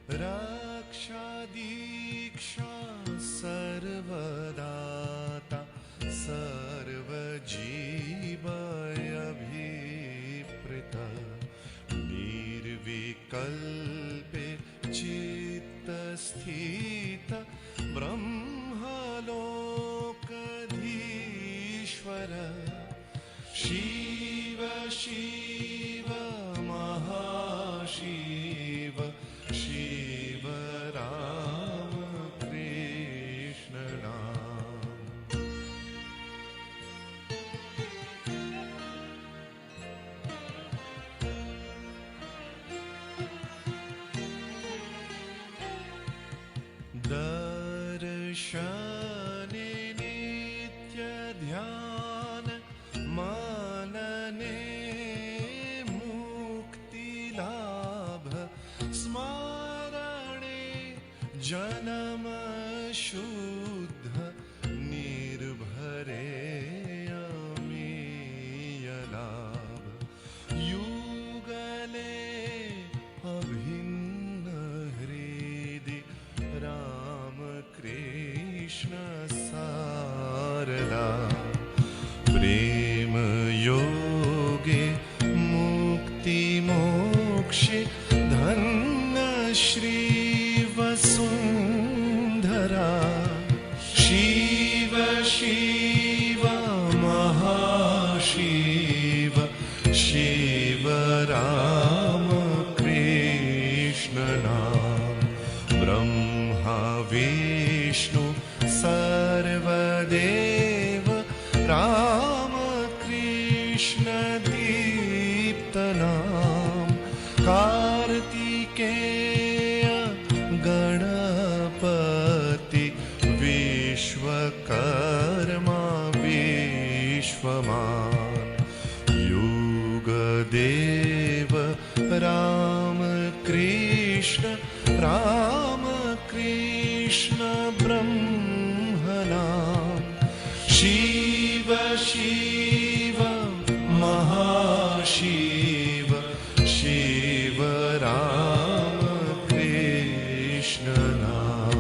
रक्षादीक्षा सर्वदाता सर्वजीवयभिप्रेत निर्विकल्पे चित्तस्थित ब्रह्मलोकधीश्वर शिव शिव महाशिव शिव रामकृष्ण नाम। दर्शने नित्य ध्यान मनने मुक्ति लाभ स्मरणे जन्म शुद्ध निर्भरे अमीय लाभ युगले अभिन्न हृदि राम कृष्ण सारला प्रेम योगे मुक्ति मोक्षे धन्य श्री वसुंधरा शिव शिव महाशिव शिव राम कृष्ण नाम। ब्रह्मा विष्णु सर्वदेव राम कृष्ण दीप्तनाम कार्तिकेय गणपति विश्वकर्मा विश्वमान युगदेव राम कृष्ण राम कृष्ण ब्रह्मनाम शिव शिव महाशिव शिव राम कृष्ण नाम।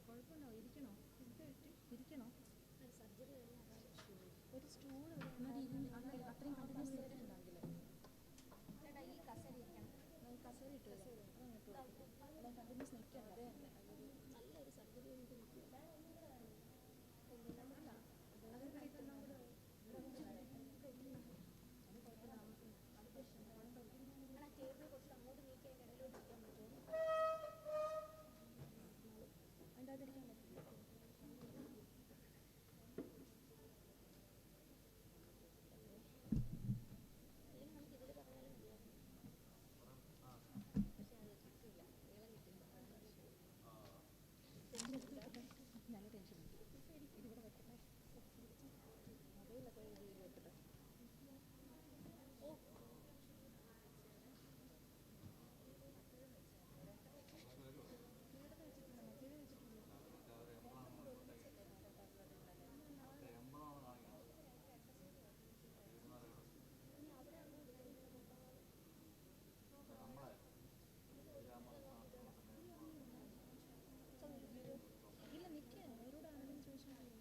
കുഴപ്പമുണ്ടോ? ഇരിക്കണോ? ഇരിക്കണോ? ഒരു സ്റ്റൂൾ അത്രയും കണ്ടിന്യൂസ് ചെയ്തിട്ടുണ്ടെങ്കിൽ കസേര ഇട്ട് തരാം. അതാ കണ്ടിന്യൂസ് നിൽക്കണ്ട. നല്ലൊരു സർജറി ടേബിൾ കുറച്ച് അങ്ങോട്ട് നീക്കിയാൽ ഇടയിലോട്ട് ഇരിക്കാൻ പറ്റുമോ? അതിൻ്റെ അതിരിക്കാൻ പറ്റില്ല. നല്ല ടെൻഷൻ ഇതിവിടെ വെക്കട്ടെ. മൊബൈലൊക്കെ എഴുതി വെക്കട്ടെ. ഓ ഇല്ല, നിൽക്കുക. അവരോട് ആരെങ്കിലും ചോദിച്ചാൽ മതി.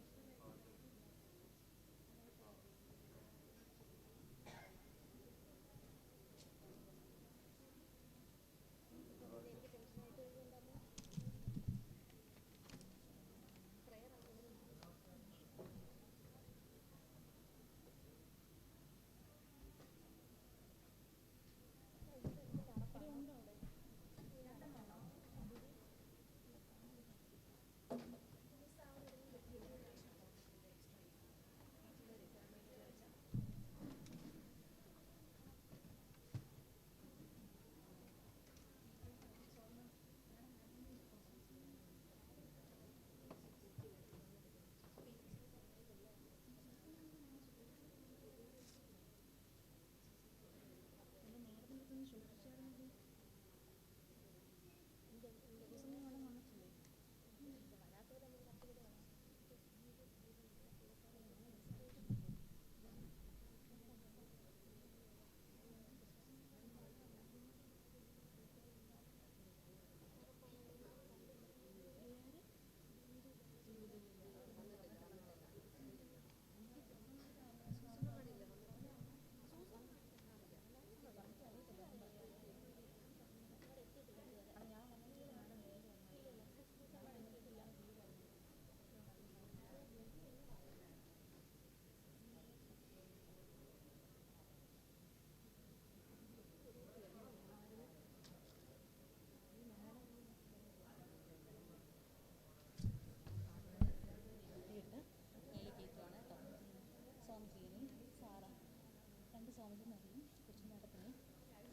സോമത്തിൽ നിറയും കുറച്ച് നേരത്തിന്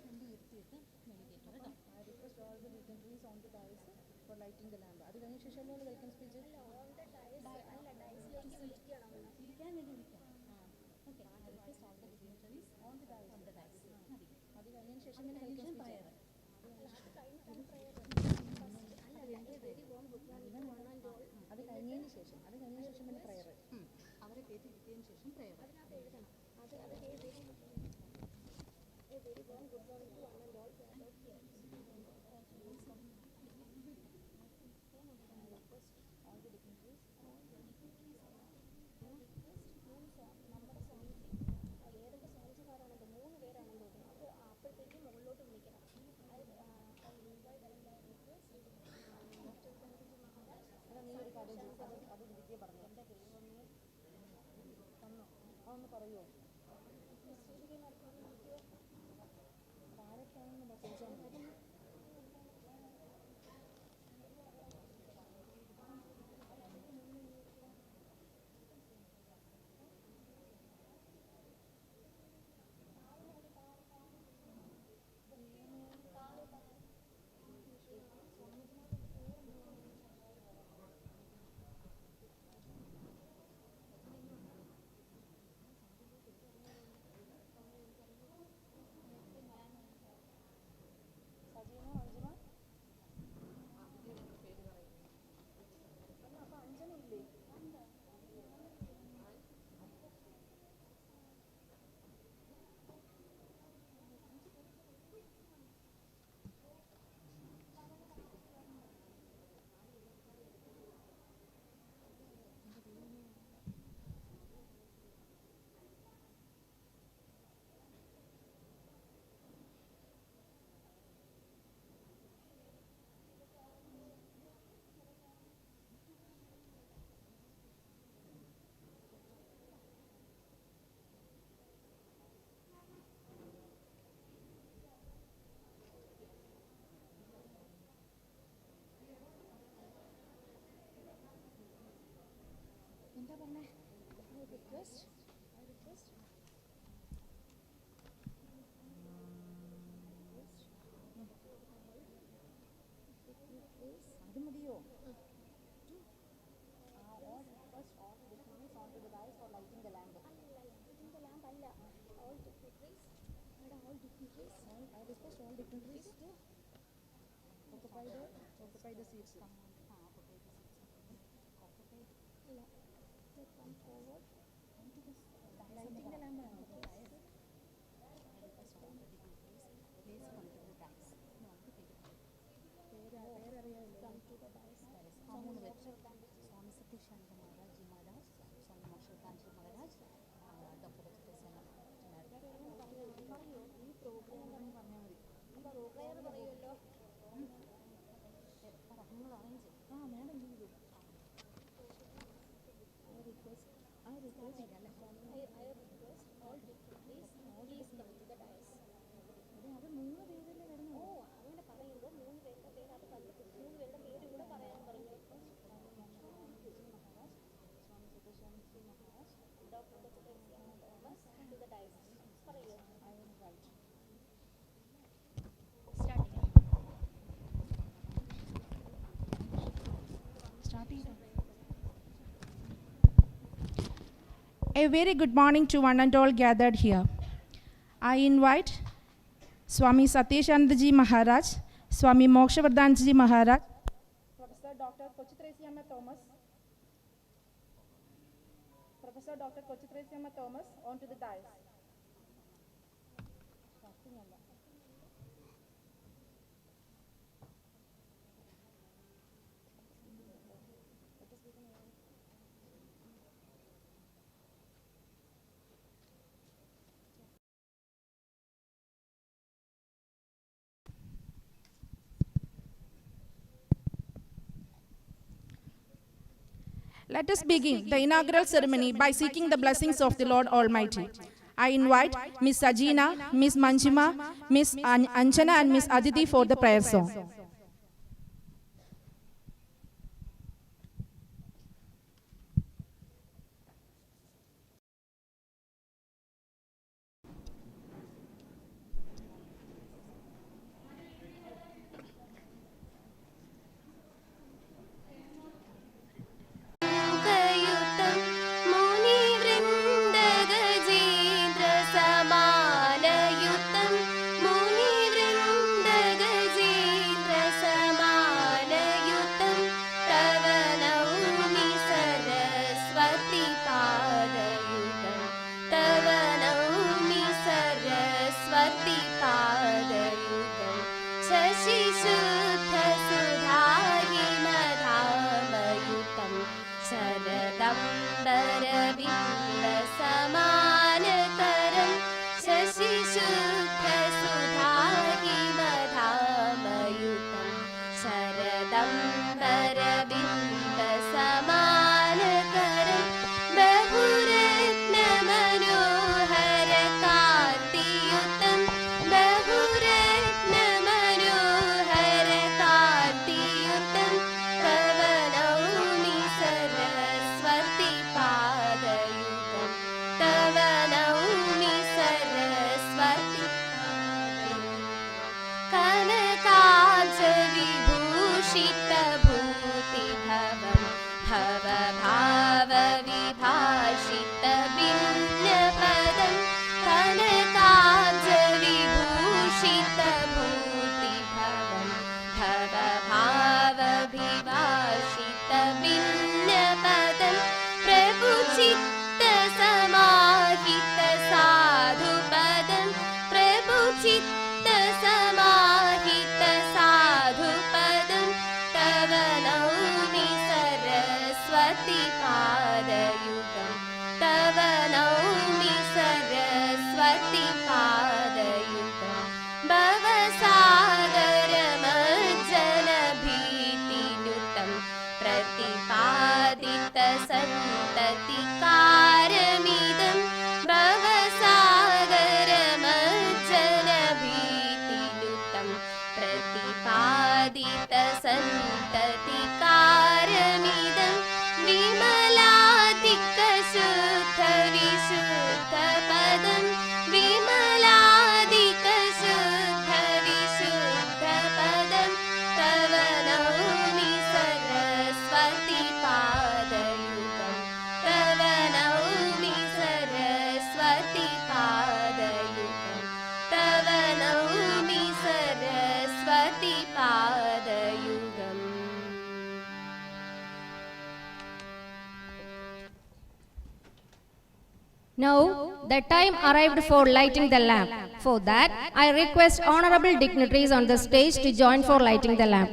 രണ്ട് ഇരുത്തിയിട്ട് മെഡിറ്റേറ്റ് കേട്ടോ. I request all the dignitaries on the dais for lighting the lamp. അത് കഴിഞ്ഞ ശേഷം വെൽക്കം സ്പീച്ച് ഇരിക്കാൻ വേണ്ടി വിളിക്കാം. Okay. I request all the dignitaries on the dais മതി. അത് കഴിഞ്ഞതിന് ശേഷം പിന്നെ വെൽക്കം സ്പീച്ച്. അത് കഴിഞ്ഞതിന് ശേഷം പിന്നെ പ്രയർ. അവരെ കയറ്റി ഇരുത്തിയതിന് ശേഷം prayer. A very warm good morning to one and all gathered here. I request all the dignitaries നമ്മുടെ സ്വാമിജി ഏതൊക്കെ സ്വാമിജിമാരാണെന്ന് 3 പേരാണെന്ന് തോന്നുന്നു. അത് അപ്പോഴത്തേക്കും മുകളിലോട്ട് വിളിക്കണം. നീ ഒരു കാര്യം അത് വിളിക്കുക പറഞ്ഞു. എൻ്റെ ദൈവമേ തന്നോ അതൊന്ന് പറയുമോ? ആരൊക്കെയാണെന്ന് ചോദിച്ചാൽ മതി. I request all dignitaries to occupy the seats. Lighting the lamp. Swami Satishananda Maharaj ji Maharaj, Swami Mokshadananda ji Maharaj, doctor ഈ പ്രോഗ്രാം പറയുമല്ലോ. നിങ്ങൾ അറേഞ്ച് മാഡം ചെയ്തു. I request all dignitaries please come to the dais. അത് 3 പേരല്ലേ വരുന്നത്? അങ്ങനെ പറയുമ്പോൾ 3 പേരുടെ പേര് അത് കണ്ടിട്ട് 3 പേരുടെ പേര് കൂടെ പറയാൻ പറഞ്ഞു. Swami Satyashananda Maharaj, doctor Thomas to the dais. പറയൂ. I am right. A very good morning to one and all gathered here. I invite Swami Sateshanandaji Maharaj, Swami Mokshavardhanji Maharaj, Professor Dr. Kochitresiyamma Thomas, Professor Dr. Kochitresiyamma Thomas onto the dais. Let us begin the inaugural ceremony by seeking the blessings of the Lord Almighty. I invite Miss Sajina, Miss Manjima, Miss Anjana and Miss Aditi for the prayer song. Saraswati Now, the time arrived for lighting the lamp. For that, I request honorable dignitaries on the stage to join for lighting the lamp.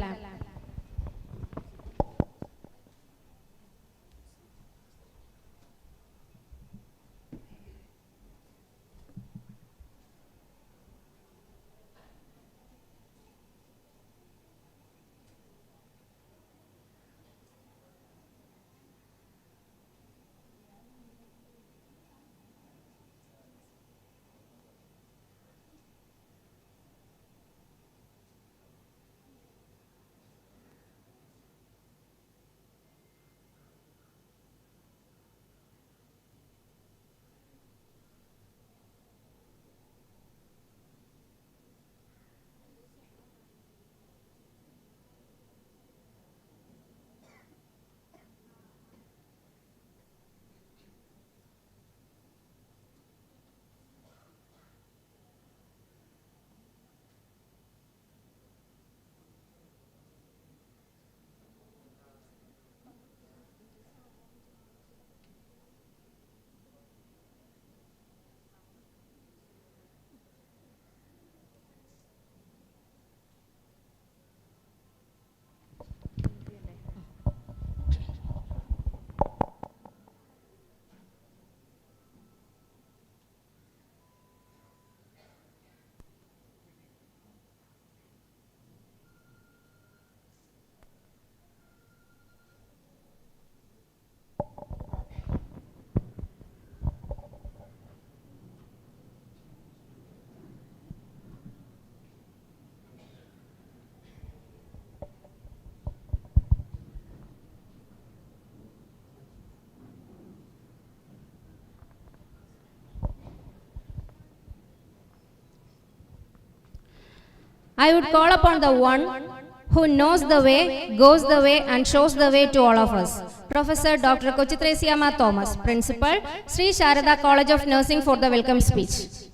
I would call upon the one who knows the way, goes the way, and shows the way to all of us. Professor Dr. Kochitresiyamma Thomas, Principal, Sri Sharada College of Nursing, for the welcome speech.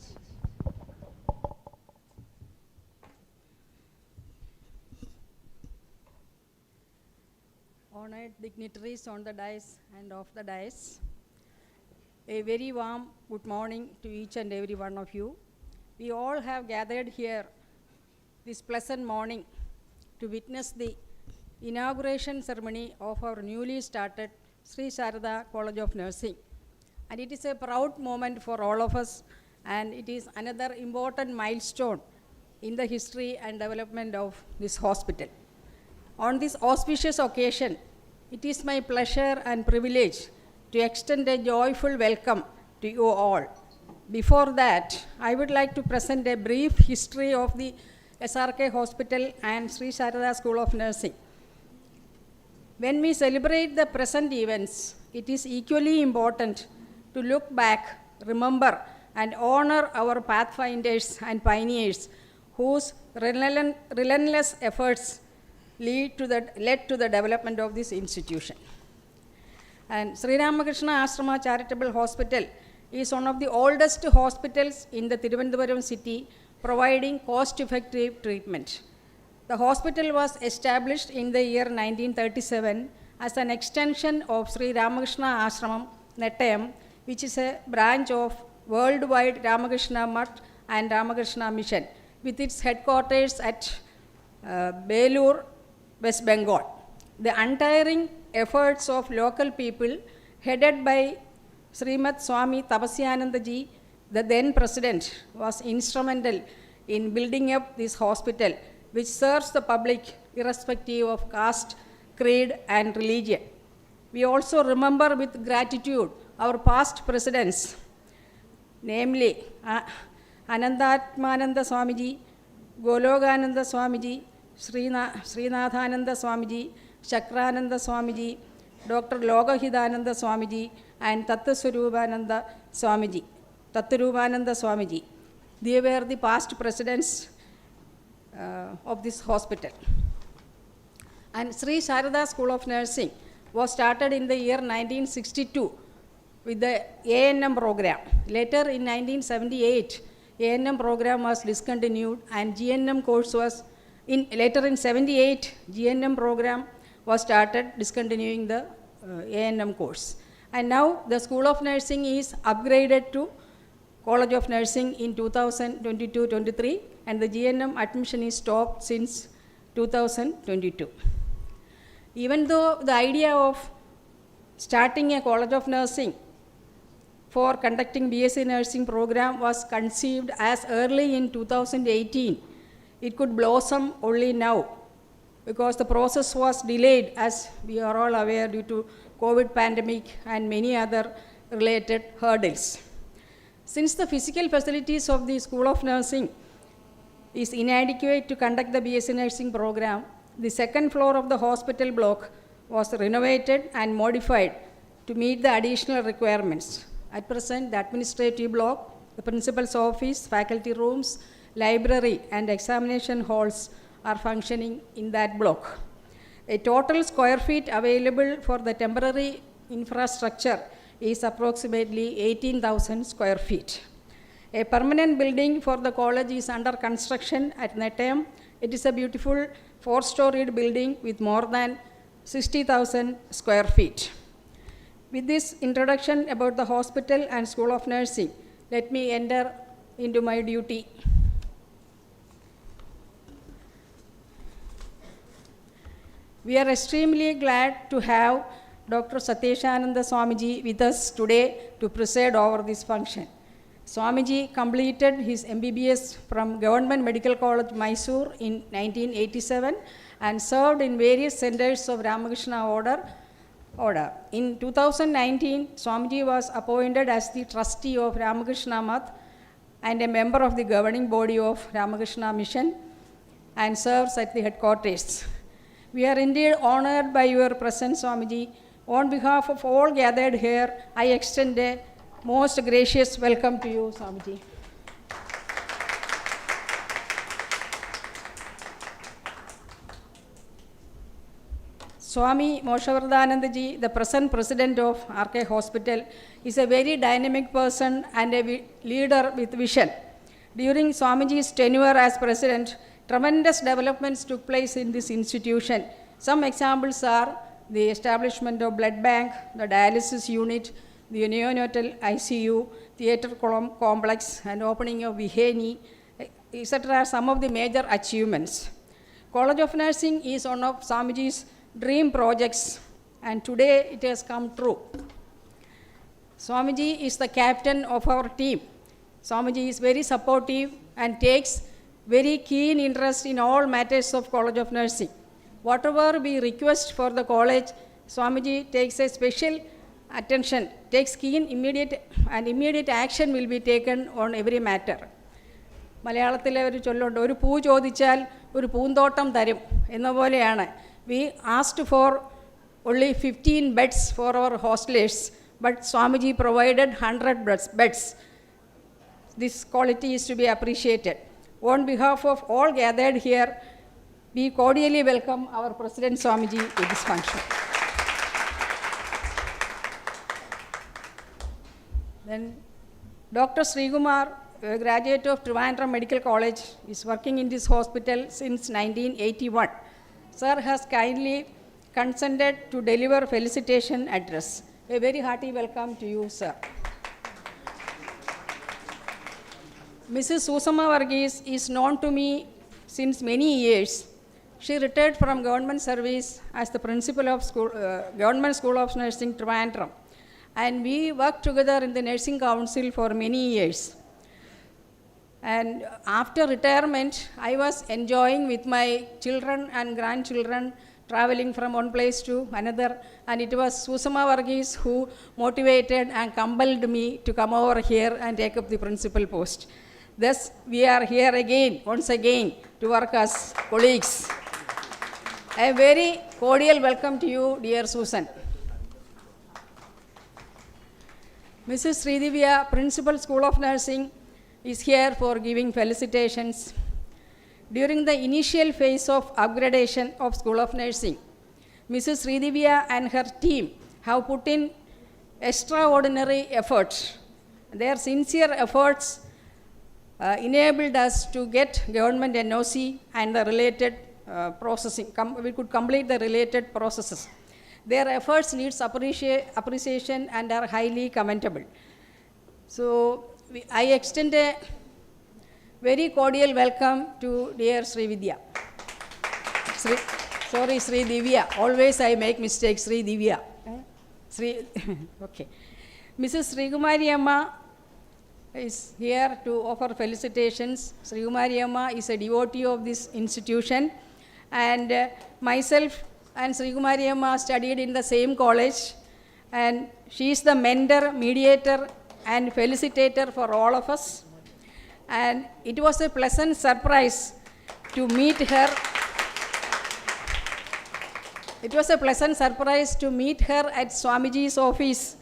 Honored dignitaries on the dais and off the dais, a very warm good morning to each and every one of you. We all have gathered here this pleasant morning to witness the inauguration ceremony of our newly started Sri Sharada College of Nursing. And it is a proud moment for all of us, and it is another important milestone in the history and development of this hospital. On this auspicious occasion, it is my pleasure and privilege to extend a joyful welcome to you all. Before that, I would like to present a brief history of the SRK Hospital and Sri Sharada School of Nursing. When we celebrate the present events, it is equally important to look back, remember, and honor our pathfinders and pioneers whose relentless efforts led to the development of this institution. And Sree Ramakrishna Ashrama Charitable Hospital is one of the oldest hospitals in the Thiruvananthapuram city, providing cost-effective treatment. The hospital was established in the year 1937 as an extension of Sree Ramakrishna Ashramam, Nettayam, which is a branch of worldwide Ramakrishna Mutt and Ramakrishna Mission, with its headquarters at Belur, West Bengal. The untiring efforts of local people, headed by Srimad Swami Tapasyananda Ji, the then president, was instrumental in building up this hospital, which serves the public irrespective of caste, creed, and religion. We also remember with gratitude our past presidents, namely Anandatmananda Swamiji, Gologananda Swamiji, Srinathananda Swamiji, Chakrananda Swamiji, Dr. Logahidananda Swamiji, and Tattvasarupananda Swamiji. They were the past presidents of this hospital. And Sri Sharada School of Nursing was started in the year 1962 with the A&M program. Later in 1978, A&M program was discontinued and GNM course was, later in 78, GNM program was started, discontinuing the A&M course. And now the School of Nursing is upgraded to College of Nursing in 2022-23, and the GNM admission is stopped since 2022. Even though the idea of starting a College of Nursing for conducting BSc Nursing program was conceived as early in 2018, it could blossom only now because the process was delayed, as we are all aware, due to COVID pandemic and many other related hurdles. Since the physical facilities of the School of Nursing is inadequate to conduct the BSc Nursing program, the second floor of the hospital block was renovated and modified to meet the additional requirements. At present, the administrative block, the principal's office, faculty rooms, library, and examination halls are functioning in that block. A total square feet available for the temporary infrastructure is approximately 18,000 square feet. A permanent building for the college is under construction at Nettayam. It is a beautiful 4-storied building with more than 60,000 square feet. With this introduction about the hospital and School of Nursing, let me enter into my duty. We are extremely glad to have Dr. Satyeshananda Swamiji with us today to preside over this function. Swamiji completed his MBBS from Government Medical College, Mysore in 1987 and served in various centers of Ramakrishna order. In 2019, Swamiji was appointed as the trustee of Ramakrishna Math and a member of the governing body of Ramakrishna Mission and serves at the headquarters. We are indeed honored by your presence, Swamiji. On behalf of all gathered here, I extend a most gracious welcome to you, Swamiji. Swami Moshavardhanandaji, the present president of RK Hospital, is a very dynamic person and a leader with vision. During Swamiji's tenure as president, tremendous developments took place in this institution. Some examples are the establishment of blood bank, the dialysis unit, the neonatal ICU, theatre complex, and opening of Viheni, etc. are some of the major achievements. College of Nursing is one of Swamiji's dream projects, and today it has come true. Swamiji is the captain of our team. Swamiji is very supportive and takes very keen interest in all matters of College of Nursing. Whatever we request for the college, Swamiji takes a special attention, takes keen immediate action will be taken on every matter. മലയാളത്തിലെ ഒരു ചൊല്ലുണ്ട്, ഒരു പൂ ചോദിച്ചാൽ ഒരു പൂന്തോട്ടം തരും എന്ന പോലെയാണ്. We asked for only 15 beds for our hostelers, but Swamiji provided 100 beds. This quality is to be appreciated. On behalf of all gathered here, we cordially welcome our President Swamiji to this function. Then Dr. Sree Kumar, a graduate of Trivandrum Medical College, is working in this hospital since 1981. Sir has kindly consented to deliver felicitation address. A very hearty welcome to you, sir. Mrs. Susama Varghese is known to me since many years. She retired from government service as the principal of Government School of Nursing, Trivandrum. And we worked together in the Nursing Council for many years. And after retirement, I was enjoying with my children and grandchildren, traveling from one place to another. And it was Susama Varghese who motivated and compelled me to come over here and take up the principal post. Thus, we are here again, once again, to work as colleagues. A very cordial welcome to you, dear Susan. Mrs. Sridivya, Principal School of Nursing, is here for giving felicitations. During the initial phase of upgradation of School of Nursing, Mrs. Sridivya and her team have put in extraordinary efforts. Their sincere efforts enabled us to get government NOC and the related processing. We could complete the related processes. their efforts needs appreciation and are highly commendable. So I extend a very cordial welcome to dear Sri Vidya. Sri Divya. Always I make mistakes, Sri Divya. Okay. Mrs. Sree Kumari Amma is here to offer felicitations. Sree Kumari Amma is a devotee of this institution, and myself and Sree Kumari Amma studied in the same college, and she is the mentor, mediator and felicitator for all of us, and it was a pleasant surprise to meet her. It was a pleasant surprise to meet her at Swamiji's office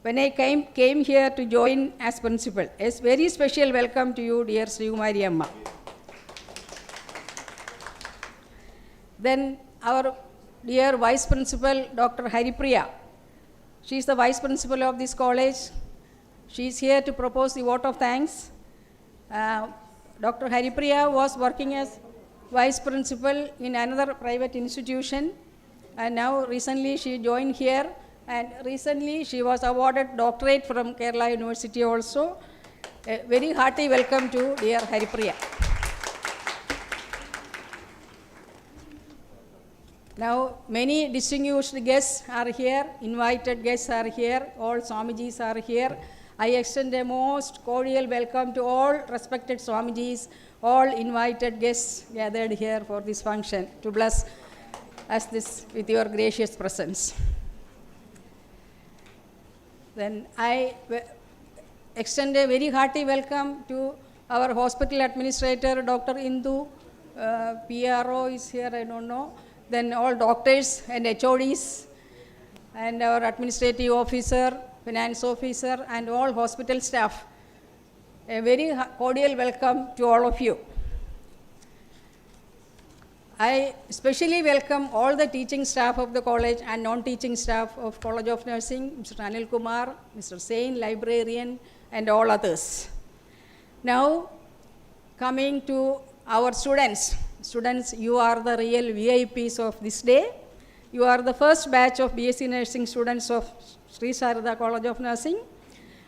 when I came here to join as principal. A very special welcome to you, dear Sree Kumari Amma. Then our dear Vice Principal, Dr. Haripriya. She is the Vice Principal of this college. She is here to propose the vote of thanks. Dr. Haripriya was working as Vice Principal in another private institution, and now recently she joined here, and recently she was awarded doctorate from Kerala University also. A very hearty welcome to dear Haripriya. Now many distinguished guests are here, invited guests are here, all Swamijis are here. I extend a most cordial welcome to all respected Swamijis, all invited guests gathered here for this function to bless us this with your gracious presence. Then I extend a very hearty welcome to our hospital administrator, Dr. Indu. PRO is here, I don't know. Then all doctors and HODs, and our administrative officer, finance officer, and all hospital staff. A very cordial welcome to all of you. I especially welcome all the teaching staff of the college and non-teaching staff of College of Nursing, Mr. Anil Kumar, Mr. Sain, librarian, and all others. Now, coming to our students. Students, you are the real VIPs of this day. You are the first batch of BSc Nursing students of Sri Sarada College of Nursing.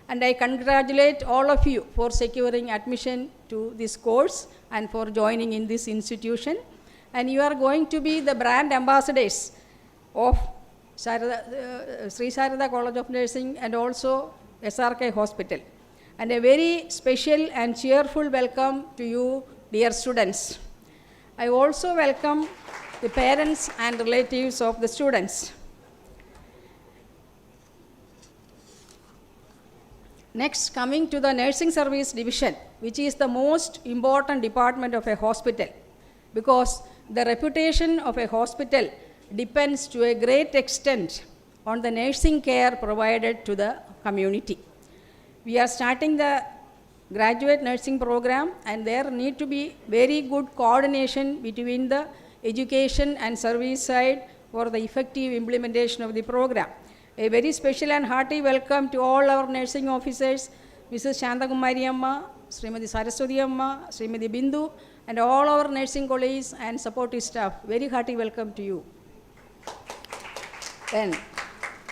And I congratulate all of you for securing admission to this course and for joining in this institution. And you are going to be the brand ambassadors of Sri Sarada College of Nursing and also SRK Hospital. And a very special and cheerful welcome to you, dear students. I also welcome the parents and relatives of the students. Next, coming to the nursing service division, which is the most important department of a hospital, because the reputation of a hospital depends to a great extent on the nursing care provided to the community. We are starting the graduate nursing program, and there need to be very good coordination between the education and service side for the effective implementation of the program. A very special and hearty welcome to all our nursing officers, Mrs. Shantakumari Amma, Srimati Saraswati Amma, Srimati Bindu, and all our nursing colleagues and supportive staff. Very hearty welcome to you. Then,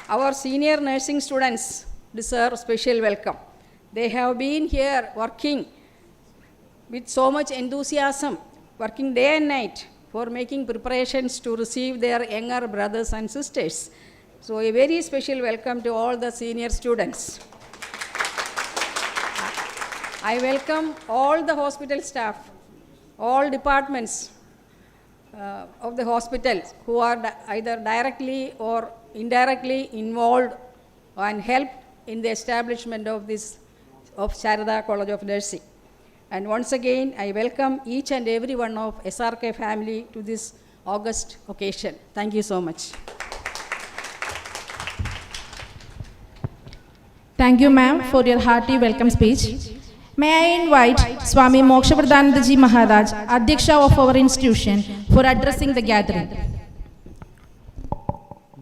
our senior nursing students deserve special welcome. They have been here working with so much enthusiasm, working day and night for making preparations to receive their younger brothers and sisters. So a very special welcome to all the senior students. I welcome all the hospital staff, all departments of the hospital who are either directly or indirectly involved and helped in the establishment of this of Sharada College of Nursing. And once again, I welcome each and every one of SRK family to this august occasion. Thank you so much. Thank you, ma'am, for your hearty welcome speech. May I invite Swami Mokshavardhanandaji Maharaj, Adhyaksha of our institution, for addressing the gathering.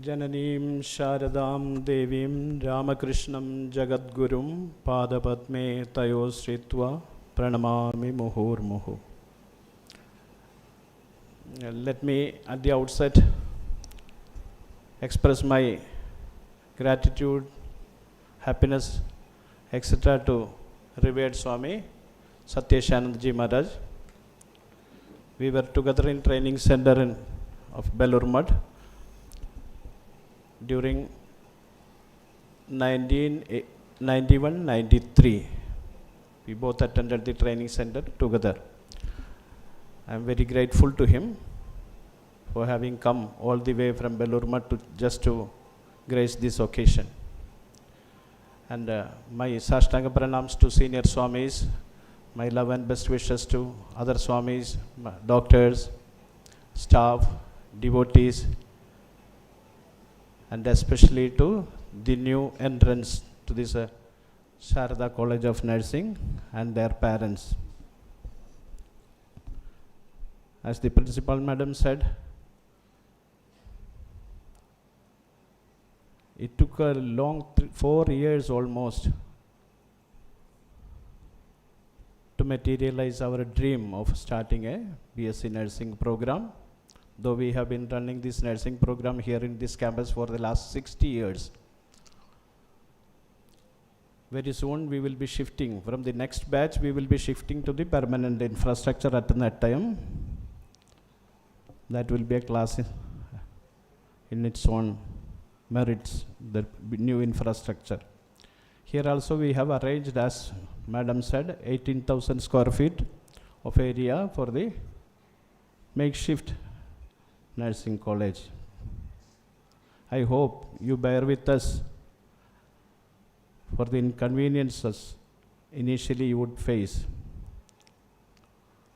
Jananim Sharadam Devim Ramakrishnam Jagadgurum Padapadme Tayo Sritva Pranamami Muhur Muhu. Let me at the outset express my gratitude, happiness, etc. to revered Swami Satyeshanandji Maharaj. We were together in training center of Belur Mutt during 1991-93. We both attended the training center together. I am very grateful to him for having come all the way from Belur Mutt to grace this occasion. And my Sashtanga Pranams to senior Swamis, my love and best wishes to other Swamis, doctors, staff, devotees, and especially to the new entrants to this Sharada College of Nursing and their parents. As the principal madam said, it took a long 4 years almost to materialize our dream of starting a BSc nursing program, though we have been running this nursing program here in this campus for the last 60 years. Very soon we will be shifting from the next batch, we will be shifting to the permanent infrastructure at that time. That will be a class in its own merits, the new infrastructure. Here also we have arranged, as madam said, 18,000 square feet of area for the makeshift nursing college. I hope you bear with us for the inconveniences initially you would face.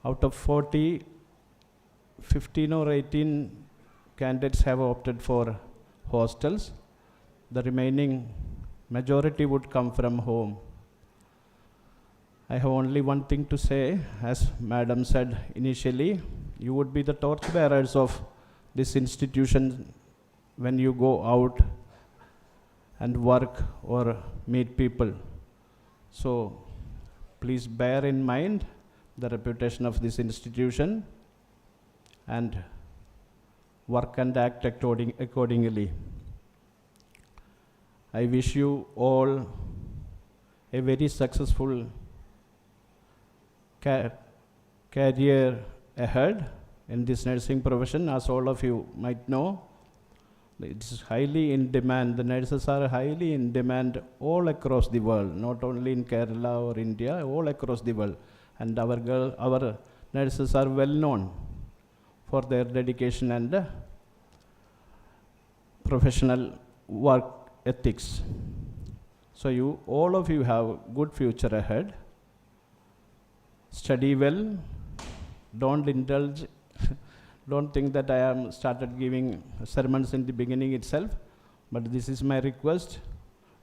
Out of 40, 15 or 18 candidates have opted for hostels. The remaining majority would come from home. I have only one thing to say. As madam said initially, you would be the torchbearers of this institution when you go out and work or meet people. So please bear in mind the reputation of this institution and work and act accordingly. I wish you all a very successful career ahead in this nursing profession. As all of you might know, it's highly in demand. The nurses are highly in demand all across the world, not only in Kerala or India, all across the world. And our nurses are well known for their dedication and professional work ethics. So all of you have good future ahead. Study well. Don't indulge. Don't think that I am started giving sermons in the beginning itself, but this is my request.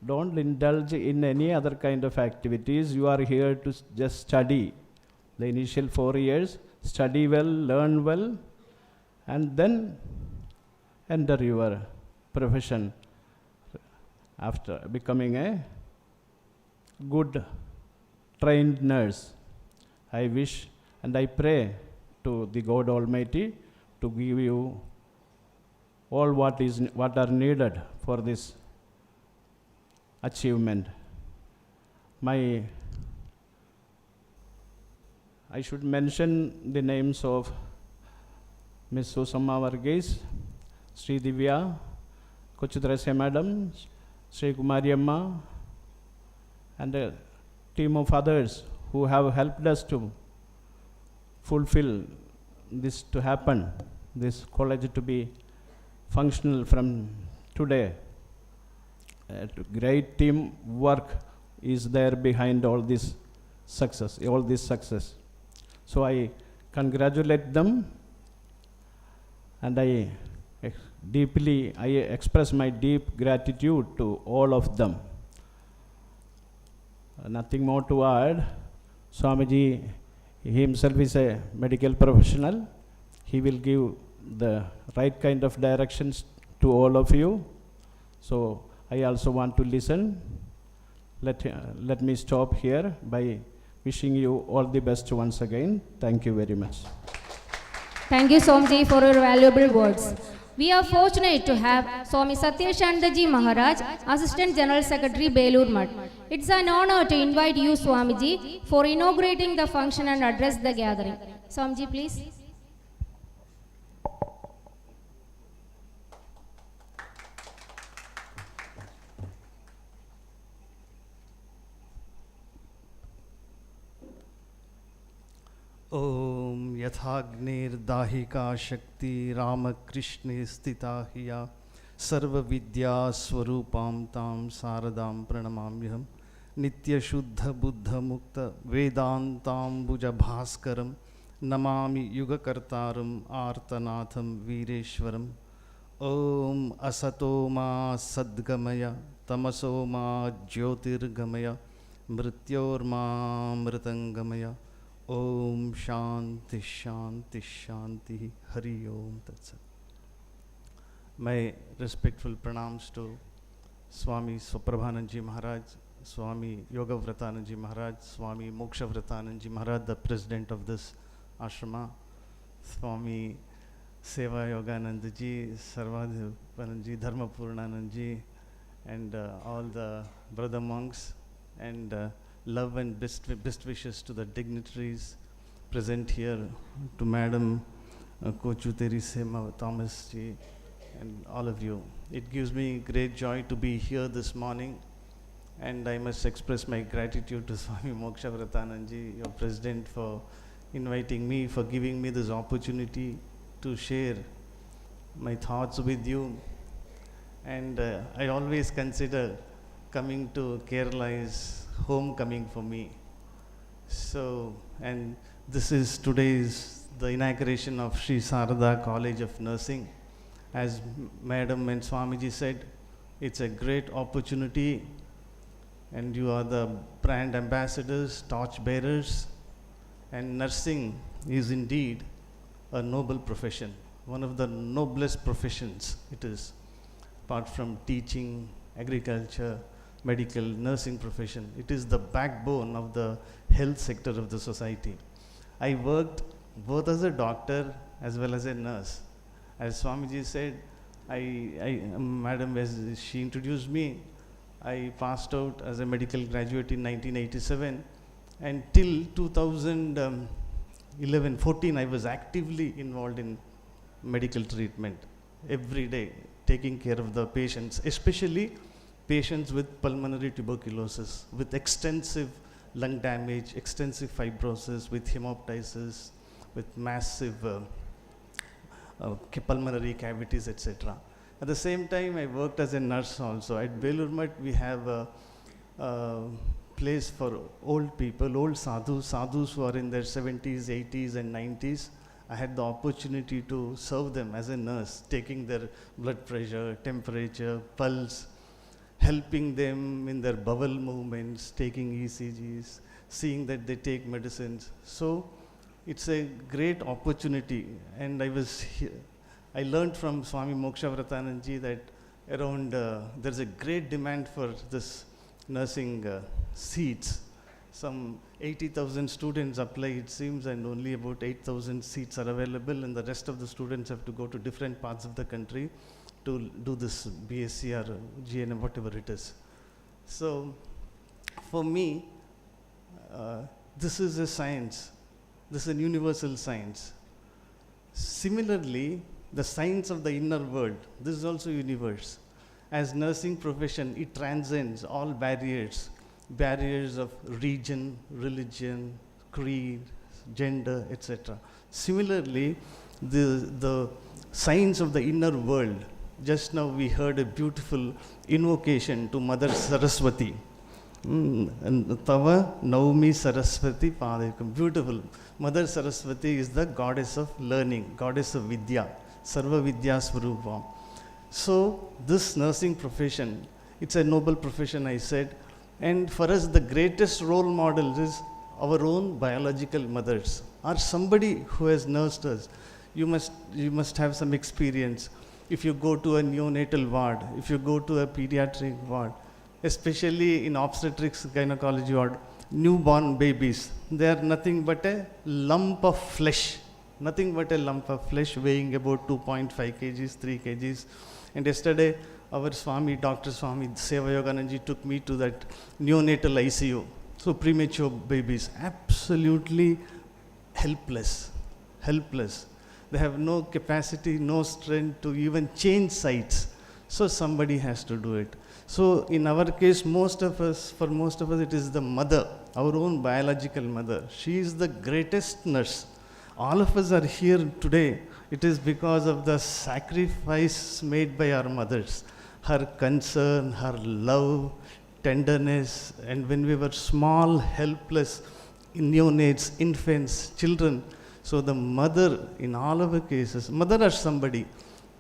Don't indulge in any other kind of activities. You are here to just study. The initial 4 years, study well, learn well, and then enter your profession after becoming a good trained nurse. I wish and I pray to the God Almighty to give you all what are needed for this achievement. I should mention the names of Ms. Susamma Varghese, Sri Divya, Kochutresya Madam, Sri Kumari Amma, and a team of others who have helped us to fulfill this to happen, this college to be functional from today. Great team work is there behind all this success. So I congratulate them, and I express my deep gratitude to all of them. Nothing more to add. Swamiji himself is a medical professional. He will give the right kind of directions to all of you. So I also want to listen. Let me stop here by wishing you all the best once again. Thank you very much. Thank you, Somji, for your valuable words. We are fortunate to have Swami Satyashandaji Maharaj, Assistant General Secretary, Belur Mutt. It's an honor to invite you, Swamiji, for inaugurating the function and address the gathering. Swamiji, please. Om Yathagnirdahika Shakti Ramakrishna Stita Hiya Sarva Vidya Swarupam Tam Saradam Pranamamyam Nitya Shuddha Buddha Mukta Vedantam Bhuja Bhaskaram Namami Yuga Kartaram Artanatham Vireshwaram Om Asatoma Sadgamaya Tamasoma Jyotirgamaya Mrityorma Mritangamaya Om Shanti Shanti Shanti Hari Om Tatsat. My respectful pranams to Swami Swaprabhananji Maharaj, Swami Yoga Vratananji Maharaj, Swami Moksha Vratananji Maharaj, the president of this ashrama, Swami Seva Yoganandaji, Sarvadhipananji, Dharmapurnananji, and all the brother monks, and love and best wishes to the dignitaries present here, to Madam Kochuteri Sema Thomas ji, and all of you. It gives me great joy to be here this morning, and I must express my gratitude to Swami Moksha Vratananji, your president, for inviting me, for giving me this opportunity to share my thoughts with you. And I always consider coming to Kerala is homecoming for me. So, and this is today's the inauguration of Sri Sarada College of Nursing. As Madam and Swamiji said, it's a great opportunity, and you are the brand ambassadors, torch bearers, and nursing is indeed a noble profession, one of the noblest professions it is, apart from teaching, agriculture, medical, nursing profession. It is the backbone of the health sector of the society. I worked both as a doctor as well as a nurse. As Swamiji said, Madam, as she introduced me, I passed out as a medical graduate in 1987, and till 2011-14 I was actively involved in medical treatment every day, taking care of the patients, especially patients with pulmonary tuberculosis, with extensive lung damage, extensive fibrosis, with hemoptysis, with massive pulmonary cavities, etc. At the same time, I worked as a nurse also. At Belur Mutt, we have a place for old people, old sadhus who are in their 70s, 80s, and 90s. I had the opportunity to serve them as a nurse, taking their blood pressure, temperature, pulse, helping them in their bowel movements, taking ECGs, seeing that they take medicines. So it's a great opportunity, and I learned from Swami Moksha Vratananji that around there's a great demand for this nursing seats. Some 80,000 students apply, it seems, and only about 8,000 seats are available, and the rest of the students have to go to different parts of the country to do this BSc or GNM, whatever it is. So for me, this is a science. This is a universal science. Similarly, the science of the inner world, this is also universe. As nursing profession, it transcends all barriers of region, religion, creed, gender, etc. Similarly, the science of the inner world, just now we heard a beautiful invocation to Mother Saraswati. Tava Naumi Saraswati Padikam. Beautiful. Mother Saraswati is the goddess of learning, goddess of Vidya, Sarva Vidya Swarupam. So this nursing profession, it's a noble profession, I said, and for us the greatest role model is our own biological mothers, or somebody who has nursed us. You must have some experience. If you go to a neonatal ward, if you go to a pediatric ward, especially in obstetrics gynecology ward, newborn babies, they are nothing but a lump of flesh nothing but a lump of flesh weighing about 2.5 kgs, 3 kgs. And yesterday, our Swami, Dr. Swami Seva Yogananji took me to that neonatal ICU. So premature babies, absolutely helpless, helpless. They have no capacity, no strength to even change sites. So somebody has to do it. So in our case, for most of us, it is the mother, our own biological mother. She is the greatest nurse. All of us are here today. It is because of the sacrifice made by our mothers. Her concern, her love, tenderness, and when we were small, helpless, neonates, infants, children. So the mother, in all our cases, mother or somebody,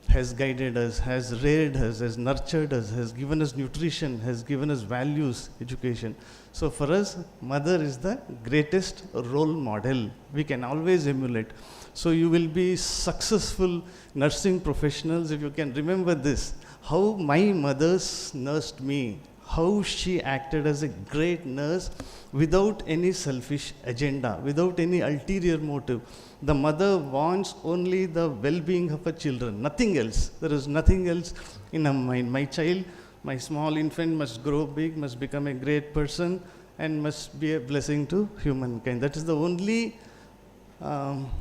has guided us, has reared us, has nurtured us, has given us nutrition, has given us values, education. So for us, mother is the greatest role model we can always emulate. So you will be successful nursing professionals if you can remember this. How my mother's nursed me, how she acted as a great nurse without any selfish agenda, without any ulterior motive. The mother wants only the well-being of her children, nothing else. There is nothing else in her mind. My child, my small infant must grow big, must become a great person, and must be a blessing to humankind. That is the only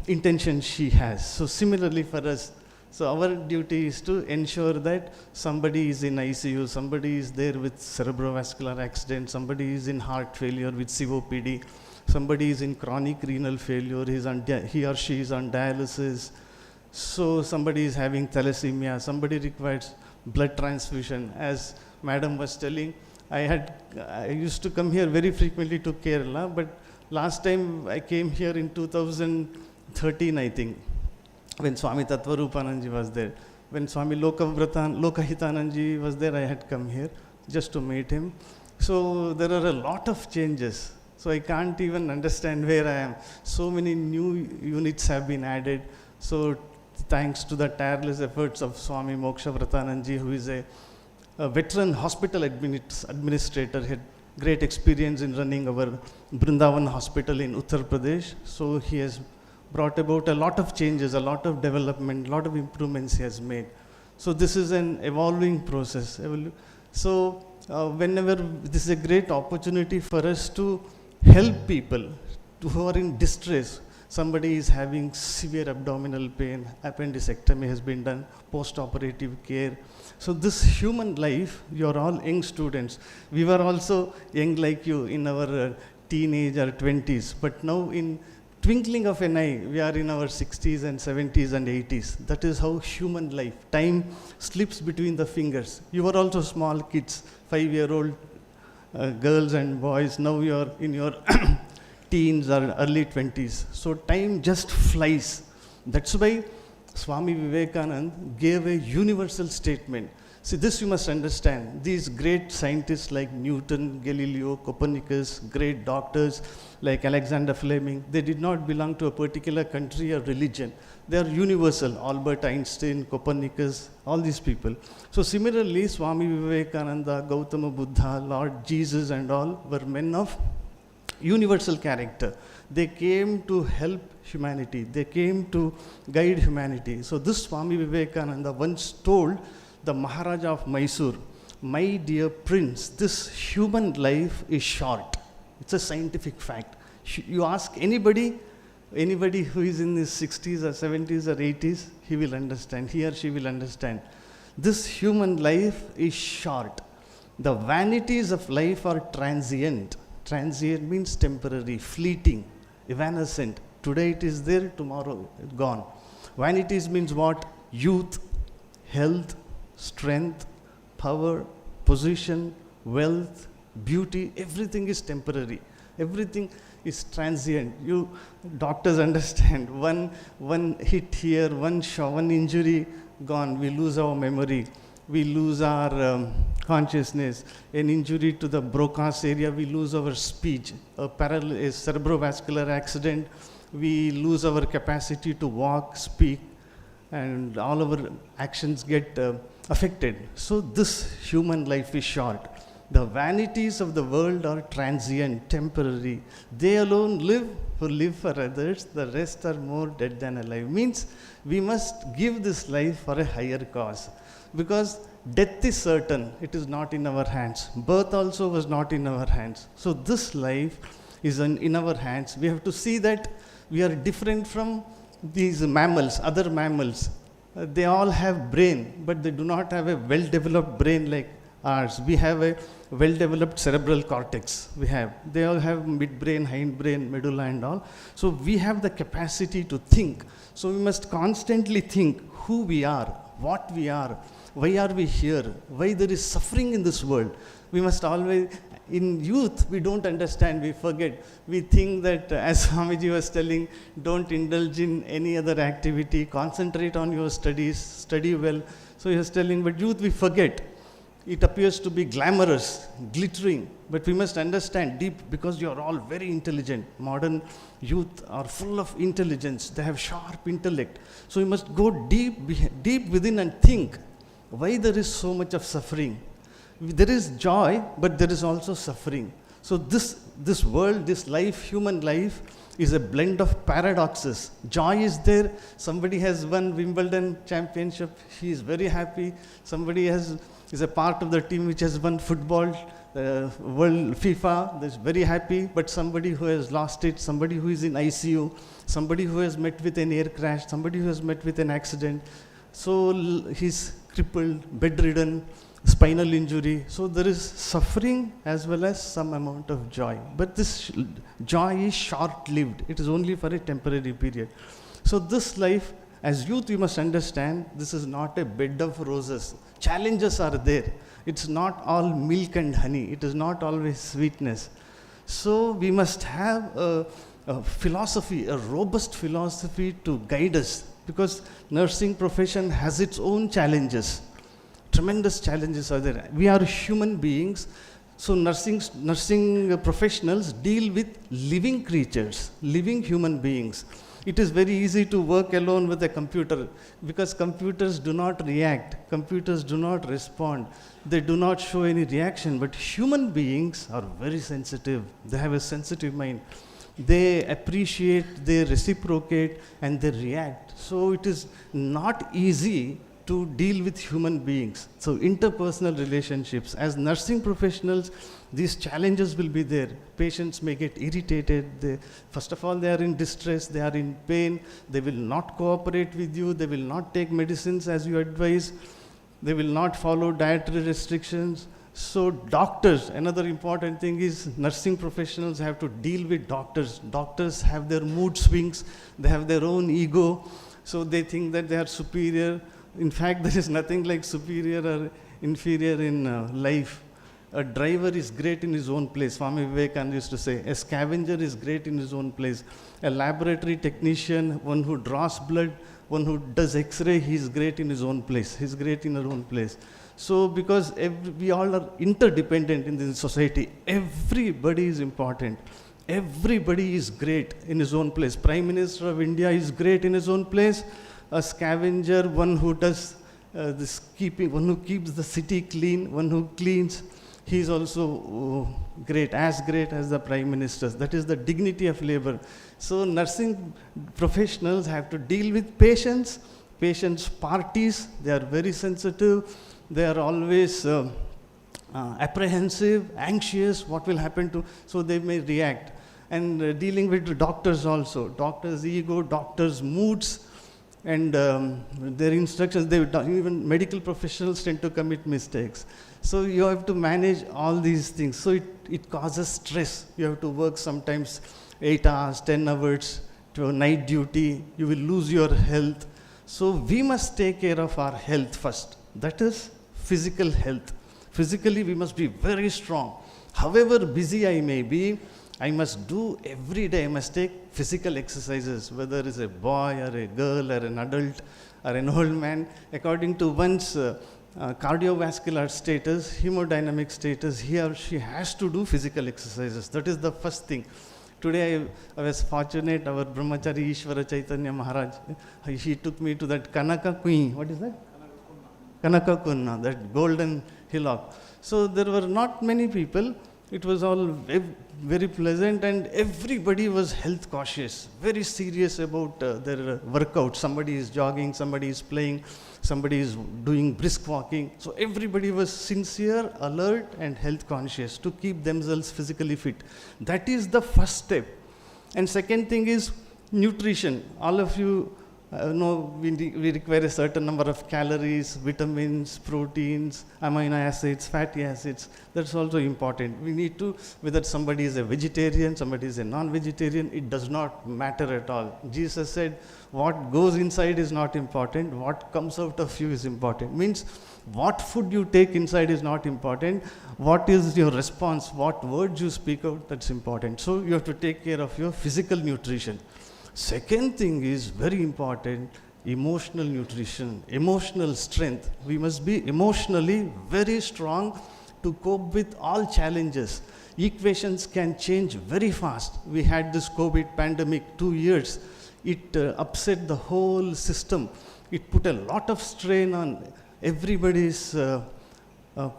intention she has. So similarly for us, so our duty is to ensure that somebody is in ICU, somebody is there with cerebrovascular accident, somebody is in heart failure with COPD, somebody is in chronic renal failure, he or she is on dialysis, so somebody is having thalassemia, somebody requires blood transfusion. As madam was telling, I used to come here very frequently to Kerala, but last time I came here in 2013, I think, when Swami Tattvarupananji was there. When Swami Lokahitananji was there, I had come here just to meet him. So there are a lot of changes. So I can't even understand where I am. So many new units have been added. So thanks to the tireless efforts of Swami Moksha Vratananji, who is a veteran hospital administrator, had great experience in running our Brindavan hospital in Uttar Pradesh. So he has brought about a lot of changes, a lot of development, a lot of improvements he has made. So this is an evolving process. So whenever this is a great opportunity for us to help people who are in distress. Somebody is having severe abdominal pain, appendectomy has been done, post-operative care. So this human life, you are all young students. We were also young like you in our teenage or 20s, but now in twinkling of an eye, we are in our 60s and 70s and 80s. That is how human life, time slips between the fingers. You were also small kids, 5-year-old girls and boys. Now you are in your teens or early 20s. So time just flies. That's why Swami Vivekananda gave a universal statement. See, this you must understand. These great scientists like Newton, Galileo, Copernicus, great doctors like Alexander Fleming, they did not belong to a particular country or religion. They are universal. Albert Einstein, Copernicus, all these people. So similarly, Swami Vivekananda, Gautama Buddha, Lord Jesus and all were men of universal character. They came to help humanity. They came to guide humanity. So this Swami Vivekananda once told the Maharaja of Mysore, my dear prince, this human life is short. It's a scientific fact. You ask anybody who is in his 60s or 70s or 80s, he will understand, he or she will understand. This human life is short. The vanities of life are transient. Transient means temporary, fleeting, evanescent. Today it is there, tomorrow it's gone. Vanities means what? Youth, health, strength, power, position, wealth, beauty, everything is temporary. Everything is transient. You doctors understand. One hit here, one shot, one injury, gone. We lose our memory. We lose our consciousness. An injury to the Broca's area, we lose our speech. A cerebrovascular accident, we lose our capacity to walk, speak, and all our actions get affected. So this human life is short. The vanities of the world are transient, temporary. They alone live who live for others. The rest are more dead than alive. Means we must give this life for a higher cause. Because death is certain. It is not in our hands. Birth also was not in our hands. So this life is in our hands. We have to see that we are different from these mammals, other mammals. They all have brain, but they do not have a well-developed brain like ours. We have a well-developed cerebral cortex. They all have midbrain, hindbrain, medulla and all. So we have the capacity to think. So we must constantly think who we are, what we are, why are we here, why there is suffering in this world. We must always, in youth, we don't understand, we forget. We think that, as Swamiji was telling, don't indulge in any other activity, concentrate on your studies, study well. So he was telling, but youth we forget. It appears to be glamorous, glittering, but we must understand deep, because you are all very intelligent. Modern youth are full of intelligence. They have sharp intellect. So we must go deep within and think why there is so much of suffering. There is joy, but there is also suffering. So this world, this life, human life, is a blend of paradoxes. Joy is there. Somebody has won Wimbledon championship. He is very happy. Somebody is a part of the team which has won football, World FIFA. Is very happy. But somebody who has lost it, somebody who is in ICU, somebody who has met with an air crash, somebody who has met with an accident. So he's crippled, bedridden, spinal injury. So there is suffering as well as some amount of joy. But this joy is short-lived. It is only for a temporary period. So this life, as youth, you must understand, this is not a bed of roses. Challenges are there. It's not all milk and honey. It is not always sweetness. So we must have a philosophy, a robust philosophy to guide us, because nursing profession has its own challenges. Tremendous challenges are there. We are human beings, so nursing professionals deal with living creatures, living human beings. It is very easy to work alone with a computer, because computers do not react, computers do not respond, they do not show any reaction. But human beings are very sensitive. They have a sensitive mind. They appreciate, they reciprocate, and they react. So it is not easy to deal with human beings. So interpersonal relationships, as nursing professionals, these challenges will be there. Patients may get irritated. First of all, they are in distress, they are in pain, they will not cooperate with you, they will not take medicines as you advise, they will not follow dietary restrictions. So doctors, another important thing is nursing professionals have to deal with doctors. Doctors have their mood swings, they have their own ego, so they think that they are superior. In fact, there is nothing like superior or inferior in life. A driver is great in his own place. Swami Vivekananda used to say, a scavenger is great in his own place. A laboratory technician, one who draws blood, one who does X-ray, he is great in his own place. He is great in her own place. So because we all are interdependent in this society, everybody is important. Everybody is great in his own place. Prime Minister of India is great in his own place. A scavenger, one who does this keeping, one who keeps the city clean, one who cleans, he is also great as the Prime Ministers. That is the dignity of labor. So nursing professionals have to deal with patients, parties, they are very sensitive, they are always apprehensive, anxious, what will happen to, so they may react. And dealing with doctors also, doctors' ego, doctors' moods, and their instructions, even medical professionals tend to commit mistakes. So you have to manage all these things. So it causes stress. You have to work sometimes 8 hours, 10 hours to night duty. You will lose your health. So we must take care of our health first. That is physical health. Physically, we must be very strong. However busy I may be, I must do every day, I must take physical exercises, whether it's a boy or a girl or an adult or an old man, according to one's cardiovascular status, hemodynamic status, he or she has to do physical exercises. That is the first thing. Today I was fortunate, our Brahmachari Ishvara Chaitanya Maharaj, he took me to that Kanaka Queen, what is that? Kanaka Kunna, that golden hillock. So there were not many people. It was all very pleasant, and everybody was health cautious, very serious about their workout. Somebody is jogging, somebody is playing, somebody is doing brisk walking. So everybody was sincere, alert, and health conscious to keep themselves physically fit. That is the first step. And second thing is nutrition. All of you know we require a certain number of calories, vitamins, proteins, amino acids, fatty acids. That's also important. We need to, whether somebody is a vegetarian, somebody is a non-vegetarian, it does not matter at all. Jesus said, what goes inside is not important, what comes out of you is important. Means what food you take inside is not important, what is your response, what words you speak out, that's important. So you have to take care of your physical nutrition. Second thing is very important, emotional nutrition, emotional strength. We must be emotionally very strong to cope with all challenges. Equations can change very fast. We had this COVID pandemic 2 years. It upset the whole system. It put a lot of strain on everybody's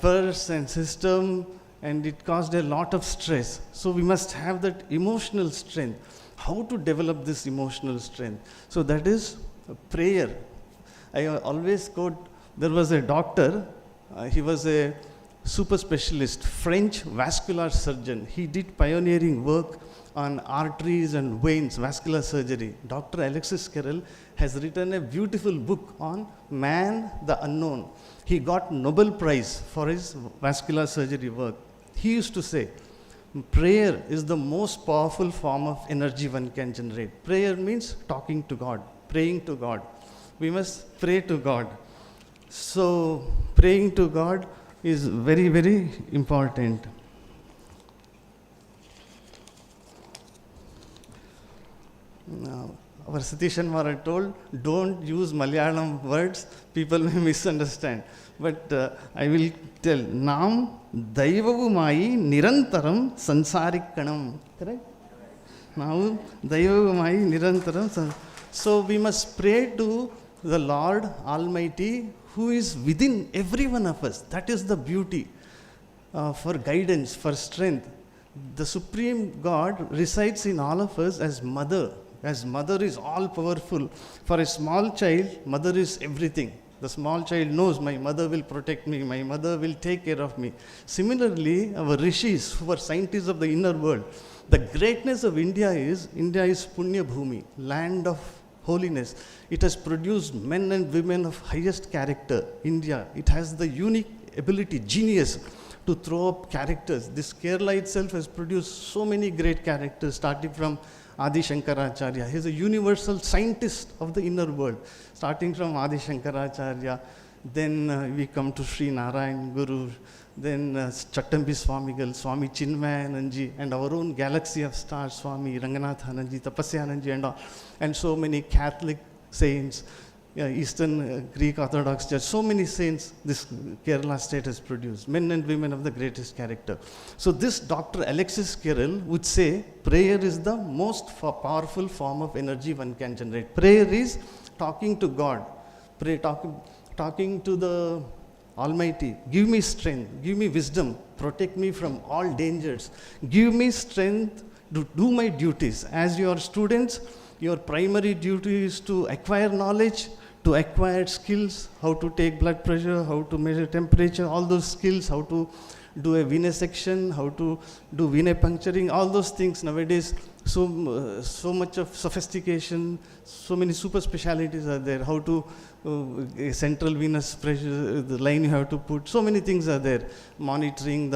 purse and system, and it caused a lot of stress. So we must have that emotional strength. How to develop this emotional strength? So that is prayer. I always quote, there was a doctor, he was a super specialist, French vascular surgeon. He did pioneering work on arteries and veins, vascular surgery. Dr. Alexis Carrel has written a beautiful book on man, the unknown. He got Nobel Prize for his vascular surgery work. He used to say, prayer is the most powerful form of energy one can generate. Prayer means talking to God, praying to God. We must pray to God. So, praying to God is very, very important. Now, our Satish and Mara told, don't use Malayalam words, people may misunderstand. But I will tell, Nam Daivavumai Nirantaram Sansarikanam. Correct? Now Daivavumai Nirantaram. So we must pray to the Lord Almighty who is within every one of us. That is the beauty for guidance, for strength. The Supreme God resides in all of us as Mother. As Mother is all powerful. For a small child, Mother is everything. The small child knows my mother will protect me, my mother will take care of me. Similarly, our rishis, who are scientists of the inner world, the greatness of India is Punya Bhumi, land of holiness. It has produced men and women of highest character. India, it has the unique ability, genius to throw up characters. This Kerala itself has produced so many great characters, starting from Adi Shankaracharya. He is a universal scientist of the inner world. Starting from Adi Shankaracharya, then we come to Sree Narayan Guru, then Chattambi Swamigal, Swami Chinmayananji, and our own galaxy of stars, Swami Ranganathananji, Tapasyananji, and all, and so many Catholic saints, Eastern Greek Orthodox Church, so many saints this Kerala state has produced, men and women of the greatest character. So this Dr. Alexis Carrel would say, prayer is the most powerful form of energy one can generate. Prayer is talking to God, talking to the Almighty. Give me strength, give me wisdom, protect me from all dangers, give me strength to do my duties. As your students, your primary duty is to acquire knowledge, to acquire skills, how to take blood pressure, how to measure temperature, all those skills, how to do a venesection, how to do venipuncturing, all those things nowadays. So much of sophistication, so many super specialities are there. How to central venous pressure, the line you have to put, so many things are there. Monitoring,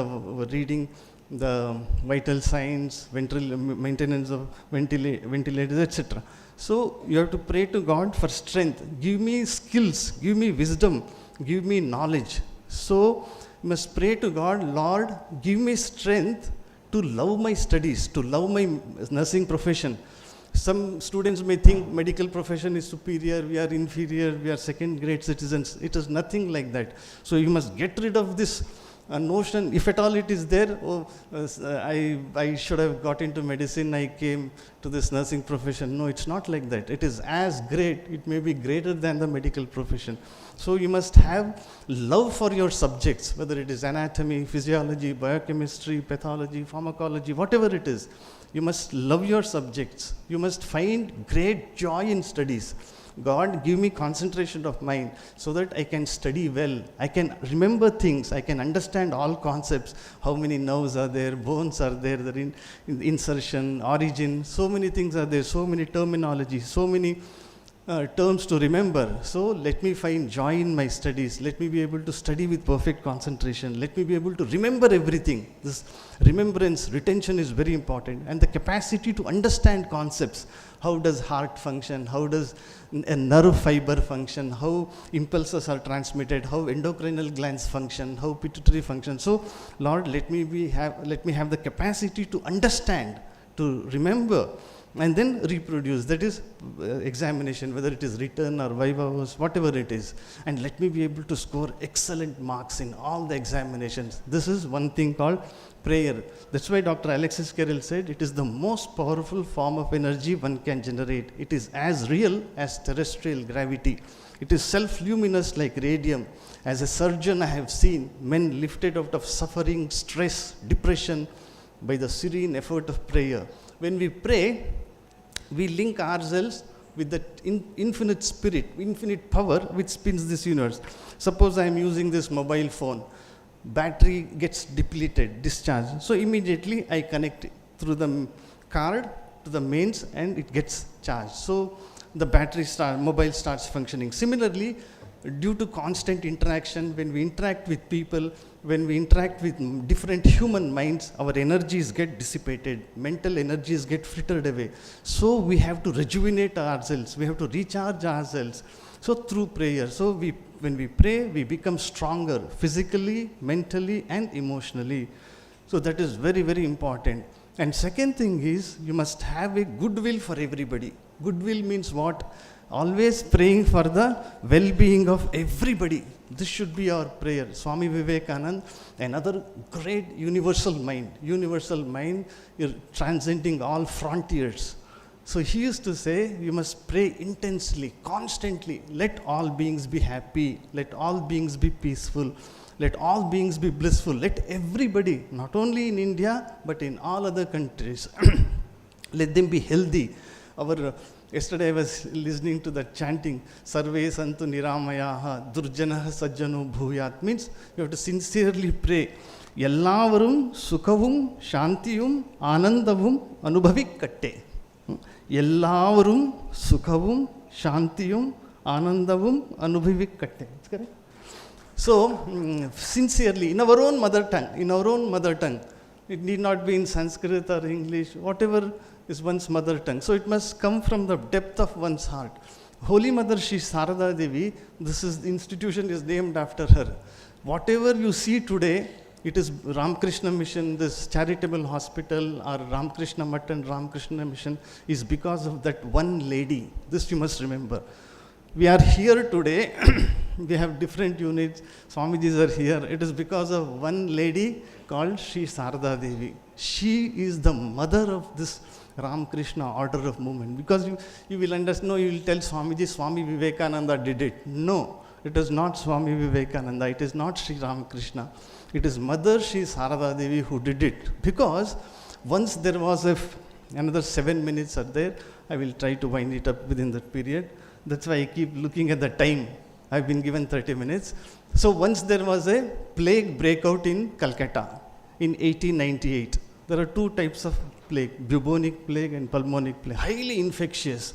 reading the vital signs, maintenance of ventilators, etc. So you have to pray to God for strength. Give me skills, give me wisdom, give me knowledge. So you must pray to God, Lord, give me strength to love my studies, to love my nursing profession. Some students may think medical profession is superior, we are inferior, we are second grade citizens. It is nothing like that. So you must get rid of this a notion, if at all it is there, oh, I should have got into medicine, I came to this nursing profession. No, it's not like that. It is as great, it may be greater than the medical profession. So you must have love for your subjects, whether it is anatomy, physiology, biochemistry, pathology, pharmacology, whatever it is. You must love your subjects. You must find great joy in studies. God, give me concentration of mind so that I can study well. I can remember things. I can understand all concepts. How many nerves are there, bones are there, in insertion, origin, so many things are there, so many terminology, so many terms to remember. So let me find joy in my studies. Let me be able to study with perfect concentration. Let me be able to remember everything. This remembrance, retention is very important. And the capacity to understand concepts. How does heart function? How does a nerve fiber function? How impulses are transmitted? How endocrinal glands function? How pituitary function? So, Lord, let me have the capacity to understand, to remember, and then reproduce. That is examination, whether it is written or viva, whatever it is. And let me be able to score excellent marks in all the examinations. This is one thing called prayer. That's why Dr. Alexis Carrel said it is the most powerful form of energy one can generate. It is as real as terrestrial gravity. It is self-luminous like radium. As a surgeon, I have seen men lifted out of suffering, stress, depression by the serene effort of prayer. When we pray, we link ourselves with the infinite spirit, infinite power which spins this universe. Suppose I am using this mobile phone. Battery gets depleted, discharged. So immediately I connect through the card to the mains and it gets charged. So the mobile starts functioning. Similarly, due to constant interaction, when we interact with people, when we interact with different human minds, our energies get dissipated, mental energies get frittered away. So we have to rejuvenate ourselves, we have to recharge ourselves. So through prayer, when we pray, we become stronger physically, mentally, and emotionally. So that is very, very important. And second thing is, you must have a goodwill for everybody. Goodwill means what? Always praying for the well-being of everybody. This should be our prayer. Swami Vivekananda, another great universal mind. Universal mind, you're transcending all frontiers. So he used to say, you must pray intensely, constantly. Let all beings be happy. Let all beings be peaceful. Let all beings be blissful. Let everybody, not only in India, but in all other countries, let them be healthy. Yesterday I was listening to the chanting, Sarve Santu Niramayaha Durjanaha Sajjano Bhuyat. Means you have to sincerely pray. Yellavarum Sukhavum Shantiyum Anandavum Anubhavikatte. Yellavarum Sukhavum Shantiyum Anandavum Anubhavikatte. That's correct? So, sincerely, in our own mother tongue, it need not be in Sanskrit or English, whatever is one's mother tongue. So it must come from the depth of one's heart. Holy Mother Sri Sarada Devi, the institution is named after her. Whatever you see today, it is Ramakrishna Mission, this charitable hospital, or Ramakrishna Math and Ramakrishna Mission is because of that one lady. This you must remember. We are here today, we have different units, Swamijis are here. It is because of one lady called Sri Sarada Devi. She is the mother of this Ramakrishna order of movement. Because you will understand, no, you will tell Swamiji, Swami Vivekananda did it. No, it is not Swami Vivekananda, it is not Sri Ramakrishna. It is Mother Sri Sarada Devi who did it. Because once there was another 7 minutes are there, I will try to wind it up within that period. That's why I keep looking at the time. I've been given 30 minutes. So once there was a plague breakout in Calcutta in 1898. There are two types of plague, bubonic plague and pulmonic plague, highly infectious.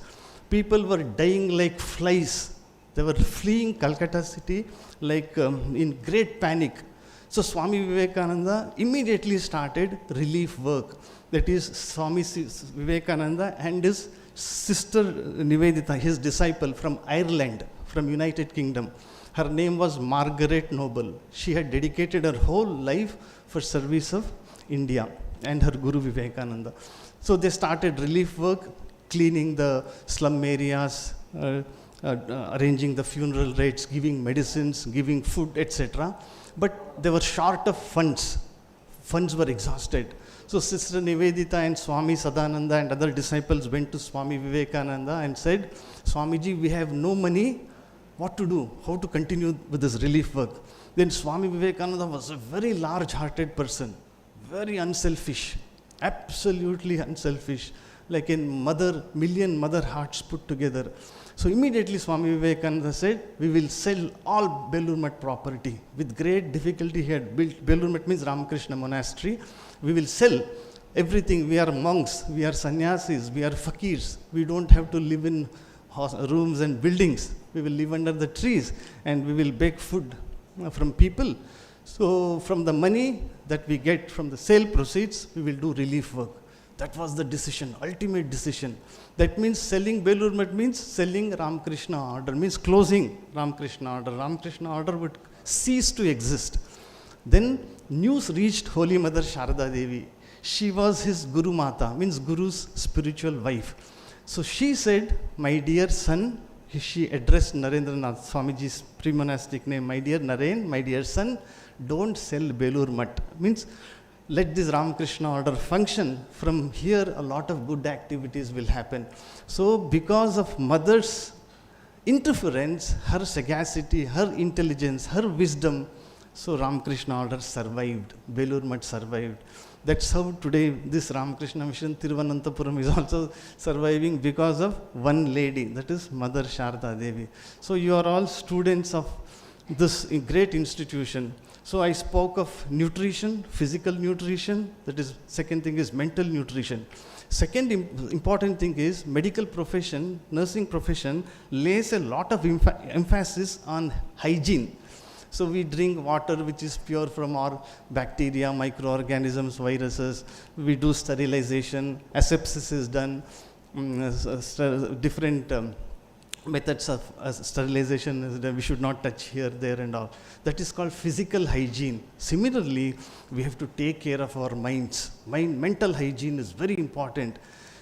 People were dying like flies. They were fleeing Calcutta city like in great panic. So Swami Vivekananda immediately started relief work. That is Swami Vivekananda and his sister Nivedita, his disciple from Ireland, from United Kingdom. Her name was Margaret Noble. She had dedicated her whole life for service of India and her Guru Vivekananda. So they started relief work, cleaning the slum areas, arranging the funeral rites, giving medicines, giving food, etc. But they were short of funds. Funds were exhausted. So Sister Nivedita and Swami Sadananda and other disciples went to Swami Vivekananda and said, Swamiji, we have no money. What to do? How to continue with this relief work? Then Swami Vivekananda was a very large-hearted person, very unselfish, absolutely unselfish, like a million mother hearts put together. So immediately Swami Vivekananda said, we will sell all Belur Math property. With great difficulty he had built, Belur Math means Ramakrishna monastery. We will sell everything. We are monks, we are sannyasis, we are fakirs. We don't have to live in rooms and buildings. We will live under the trees and we will beg food from people. So from the money that we get from the sale proceeds, we will do relief work. That was the decision, ultimate decision. That means selling Belur Math means selling Ramakrishna order, means closing Ramakrishna order. Ramakrishna order would cease to exist. Then news reached Holy Mother Sharada Devi. She was his Guru Mata, means Guru's spiritual wife. So she said, my dear son, she addressed Narendranath, Swamiji's pre-monastic name, my dear Naren, my dear son, don't sell Belur Math. Means let this Ramakrishna order function. From here, a lot of good activities will happen. So because of mother's interference, her sagacity, her intelligence, her wisdom, so Ramakrishna order survived, Belur Math survived. That's how today this Ramakrishna mission Thiruvananthapuram is also surviving because of one lady, that is Mother Sharda Devi. So you are all students of this great institution. So I spoke of nutrition, physical nutrition, that is, second thing is mental nutrition. Second important thing is medical profession, nursing profession lays a lot of emphasis on hygiene. So we drink water which is pure from our bacteria, microorganisms, viruses. We do sterilization, asepsis is done, different methods of sterilization is done. We should not touch here, there and all. That is called physical hygiene. Similarly, we have to take care of our minds. Mental hygiene is very important.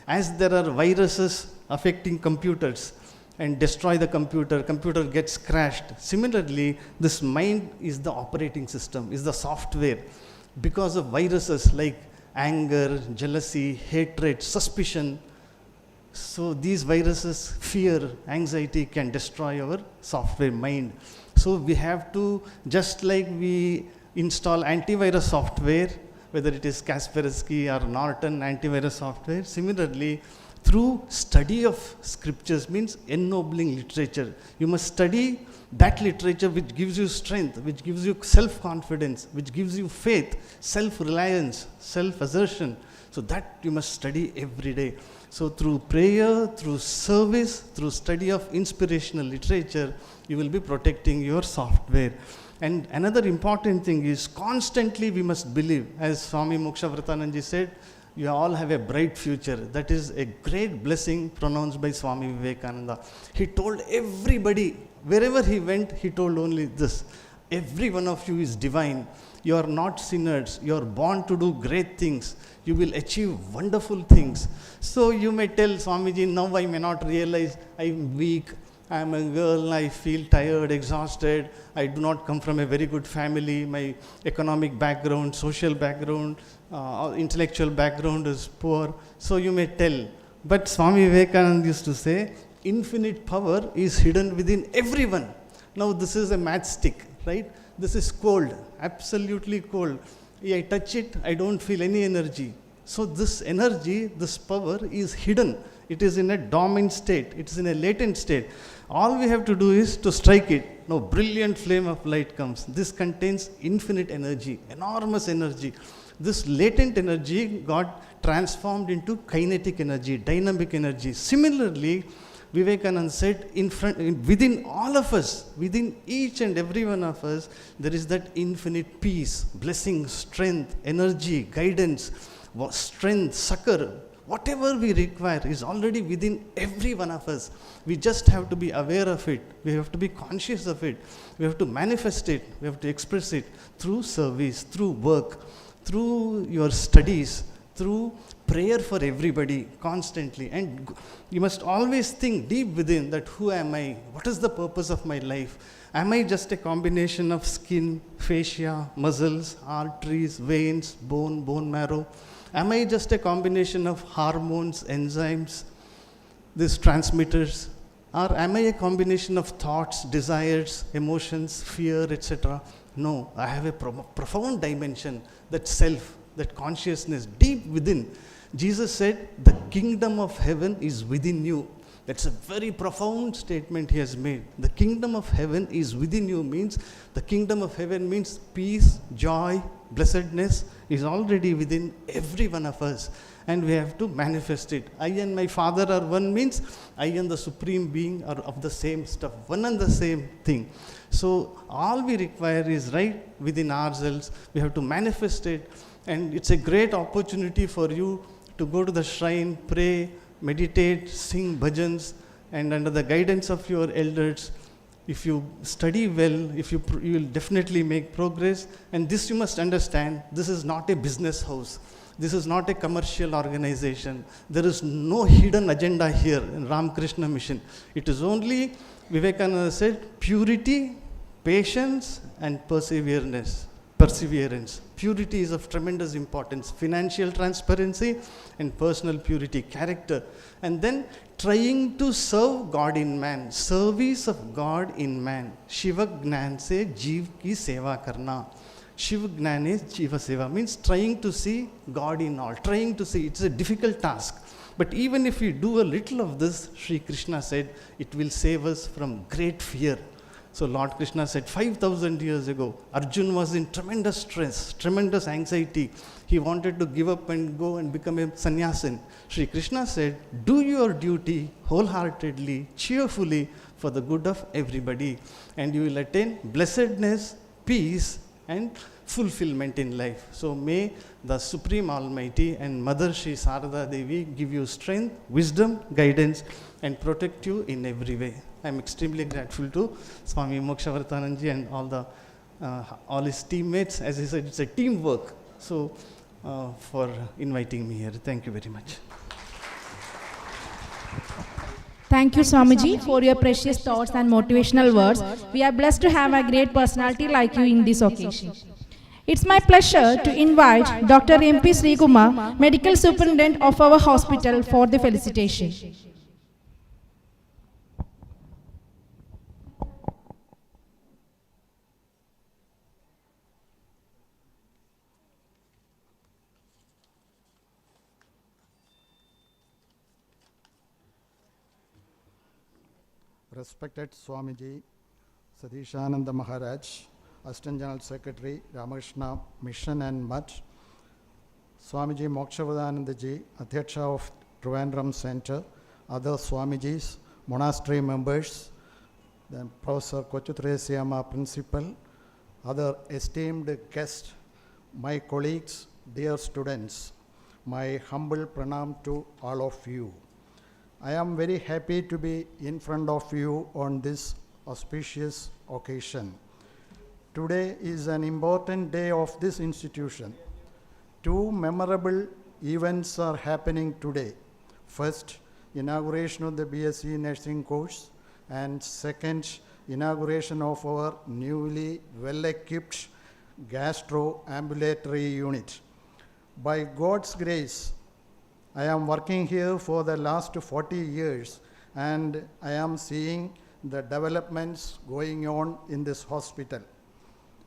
As there are viruses affecting computers, and destroy the computer gets crashed. Similarly, this mind is the operating system, is the software. Because of viruses like anger, jealousy, hatred, suspicion, so these viruses, fear, anxiety can destroy our software mind. So we have to, just like we install antivirus software, whether it is Kaspersky or Norton antivirus software, similarly, through study of scriptures means ennobling literature. You must study that literature which gives you strength, which gives you self-confidence, which gives you faith, self-reliance, self-assertion. So that you must study every day. So through prayer, through service, through study of inspirational literature, you will be protecting your software. And another important thing is constantly we must believe, as Swami Moksha Vratananji said, you all have a bright future. That is a great blessing pronounced by Swami Vivekananda. He told everybody, wherever he went, he told only this: every one of you is divine. You are not sinners. You are born to do great things. You will achieve wonderful things. So you may tell Swamiji, now I may not realize I am weak. I am a girl, I feel tired, exhausted. I do not come from a very good family. My economic background, social background, intellectual background is poor. So you may tell. But Swami Vivekananda used to say, infinite power is hidden within everyone. Now this is a matchstick, right? This is cold, absolutely cold. I touch it, I don't feel any energy. So this energy, this power is hidden. It is in a dormant state. It is in a latent state. All we have to do is to strike it. Now, brilliant flame of light comes. This contains infinite energy, enormous energy. This latent energy got transformed into kinetic energy, dynamic energy. Similarly, Vivekananda said, within all of us, within each and every one of us, there is that infinite peace, blessing, strength, energy, guidance, strength, succor. Whatever we require is already within every one of us. We just have to be aware of it. We have to be conscious of it. We have to manifest it. We have to express it through service, through work, through your studies, through prayer for everybody constantly. And you must always think deep within that who am I? What is the purpose of my life? Am I just a combination of skin, fascia, muscles, arteries, veins, bone marrow? Am I just a combination of hormones, enzymes, these transmitters? Or am I a combination of thoughts, desires, emotions, fear, etc.? No, I have a profound dimension, that self, that consciousness deep within. Jesus said, the kingdom of heaven is within you. That's a very profound statement he has made. The kingdom of heaven is within you means, the kingdom of heaven means peace, joy, blessedness is already within every one of us. And we have to manifest it. I and my Father are one means, I and the Supreme Being are of the same stuff, one and the same thing. So all we require is right within ourselves. We have to manifest it. And it's a great opportunity for you to go to the shrine, pray, meditate, sing bhajans, and under the guidance of your elders, if you study well, you will definitely make progress. And this you must understand, this is not a business house. This is not a commercial organization. There is no hidden agenda here in Ramakrishna Mission. It is only, Vivekananda said, purity, patience, and perseverance. Purity is of tremendous importance. Financial transparency and personal purity, character. And then trying to serve God in man. Service of God in man. Shiva Gnan se Jeev ki seva karna. Shiva Gnan is Jiva Seva, means trying to see God in all. Trying to see, it's a difficult task. But even if we do a little of this, Sri Krishna said, it will save us from great fear. So Lord Krishna said 5,000 years ago, Arjun was in tremendous stress, tremendous anxiety. He wanted to give up and go and become a sannyasin. Sri Krishna said, do your duty wholeheartedly, cheerfully, for the good of everybody. And you will attain blessedness, peace, and fulfillment in life. So may the Supreme Almighty and Mother Sri Sarada Devi give you strength, wisdom, guidance, and protect you in every way. I am extremely grateful to Swami Mokshavartananji and all his teammates. As he said, it's a teamwork. So for inviting me here. Thank you very much. Thank you, Swamiji, for your precious thoughts and motivational words. We are blessed to have a great personality like you in this occasion. It's my pleasure to invite Dr. M.P. Sree Kumar, Medical Superintendent of our hospital, for the felicitation. Respected Swamiji, Sadishananda Maharaj, Assistant General Secretary, Ramakrishna Mission and Much, Swamiji Mokshavardhanandaji, Adhyaksha of Trivandrum Center, other Swamijis, monastery members, then Professor Kochutresiyama Principal, other esteemed guests, my colleagues, dear students, my humble pranam to all of you. I am very happy to be in front of you on this auspicious occasion. Today is an important day of this institution. Two memorable events are happening today. First, inauguration of the BSc nursing course, and second, inauguration of our newly well-equipped gastro-ambulatory unit. By God's grace, I am working here for the last 40 years, and I am seeing the developments going on in this hospital.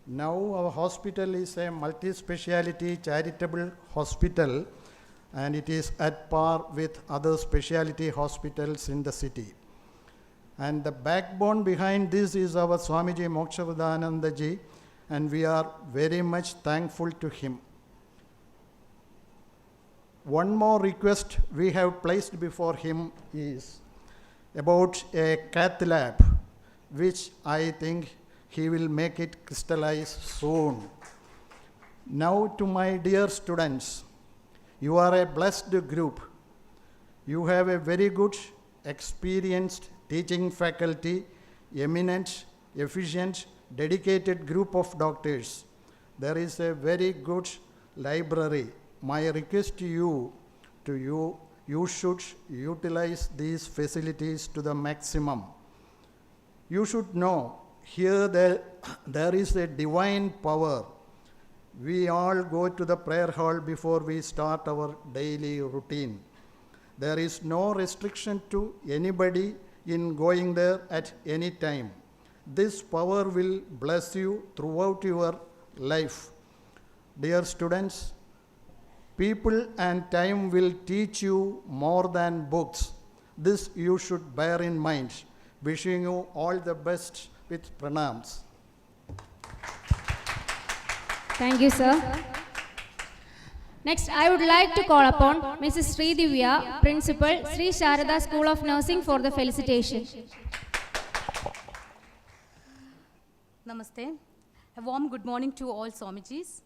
Now our hospital is a multi-speciality charitable hospital, and it is at par with other specialty hospitals in the city. And the backbone behind this is our Swamiji Mokshavardhanandaji, and we are very much thankful to him. One more request we have placed before him is about a cath lab, which I think he will make it crystallize soon. Now to my dear students, you are a blessed group. You have a very good, experienced teaching faculty, eminent, efficient, dedicated group of doctors. There is a very good library. My request to you to you. You should utilize these facilities to the maximum. You should know here there is a divine power. We all go to the prayer hall before we start our daily routine. There is no restriction to anybody in going there at any time. This power will bless you throughout your life. Dear students, people and time will teach you more than books. This you should bear in mind. Wishing you all the best with pranams. Thank you, sir. Next, I would like to call upon Mrs. Sree Divya, Principal, Sri Sharada School of Nursing for the felicitation. Namaste. A warm good morning to all Swamijis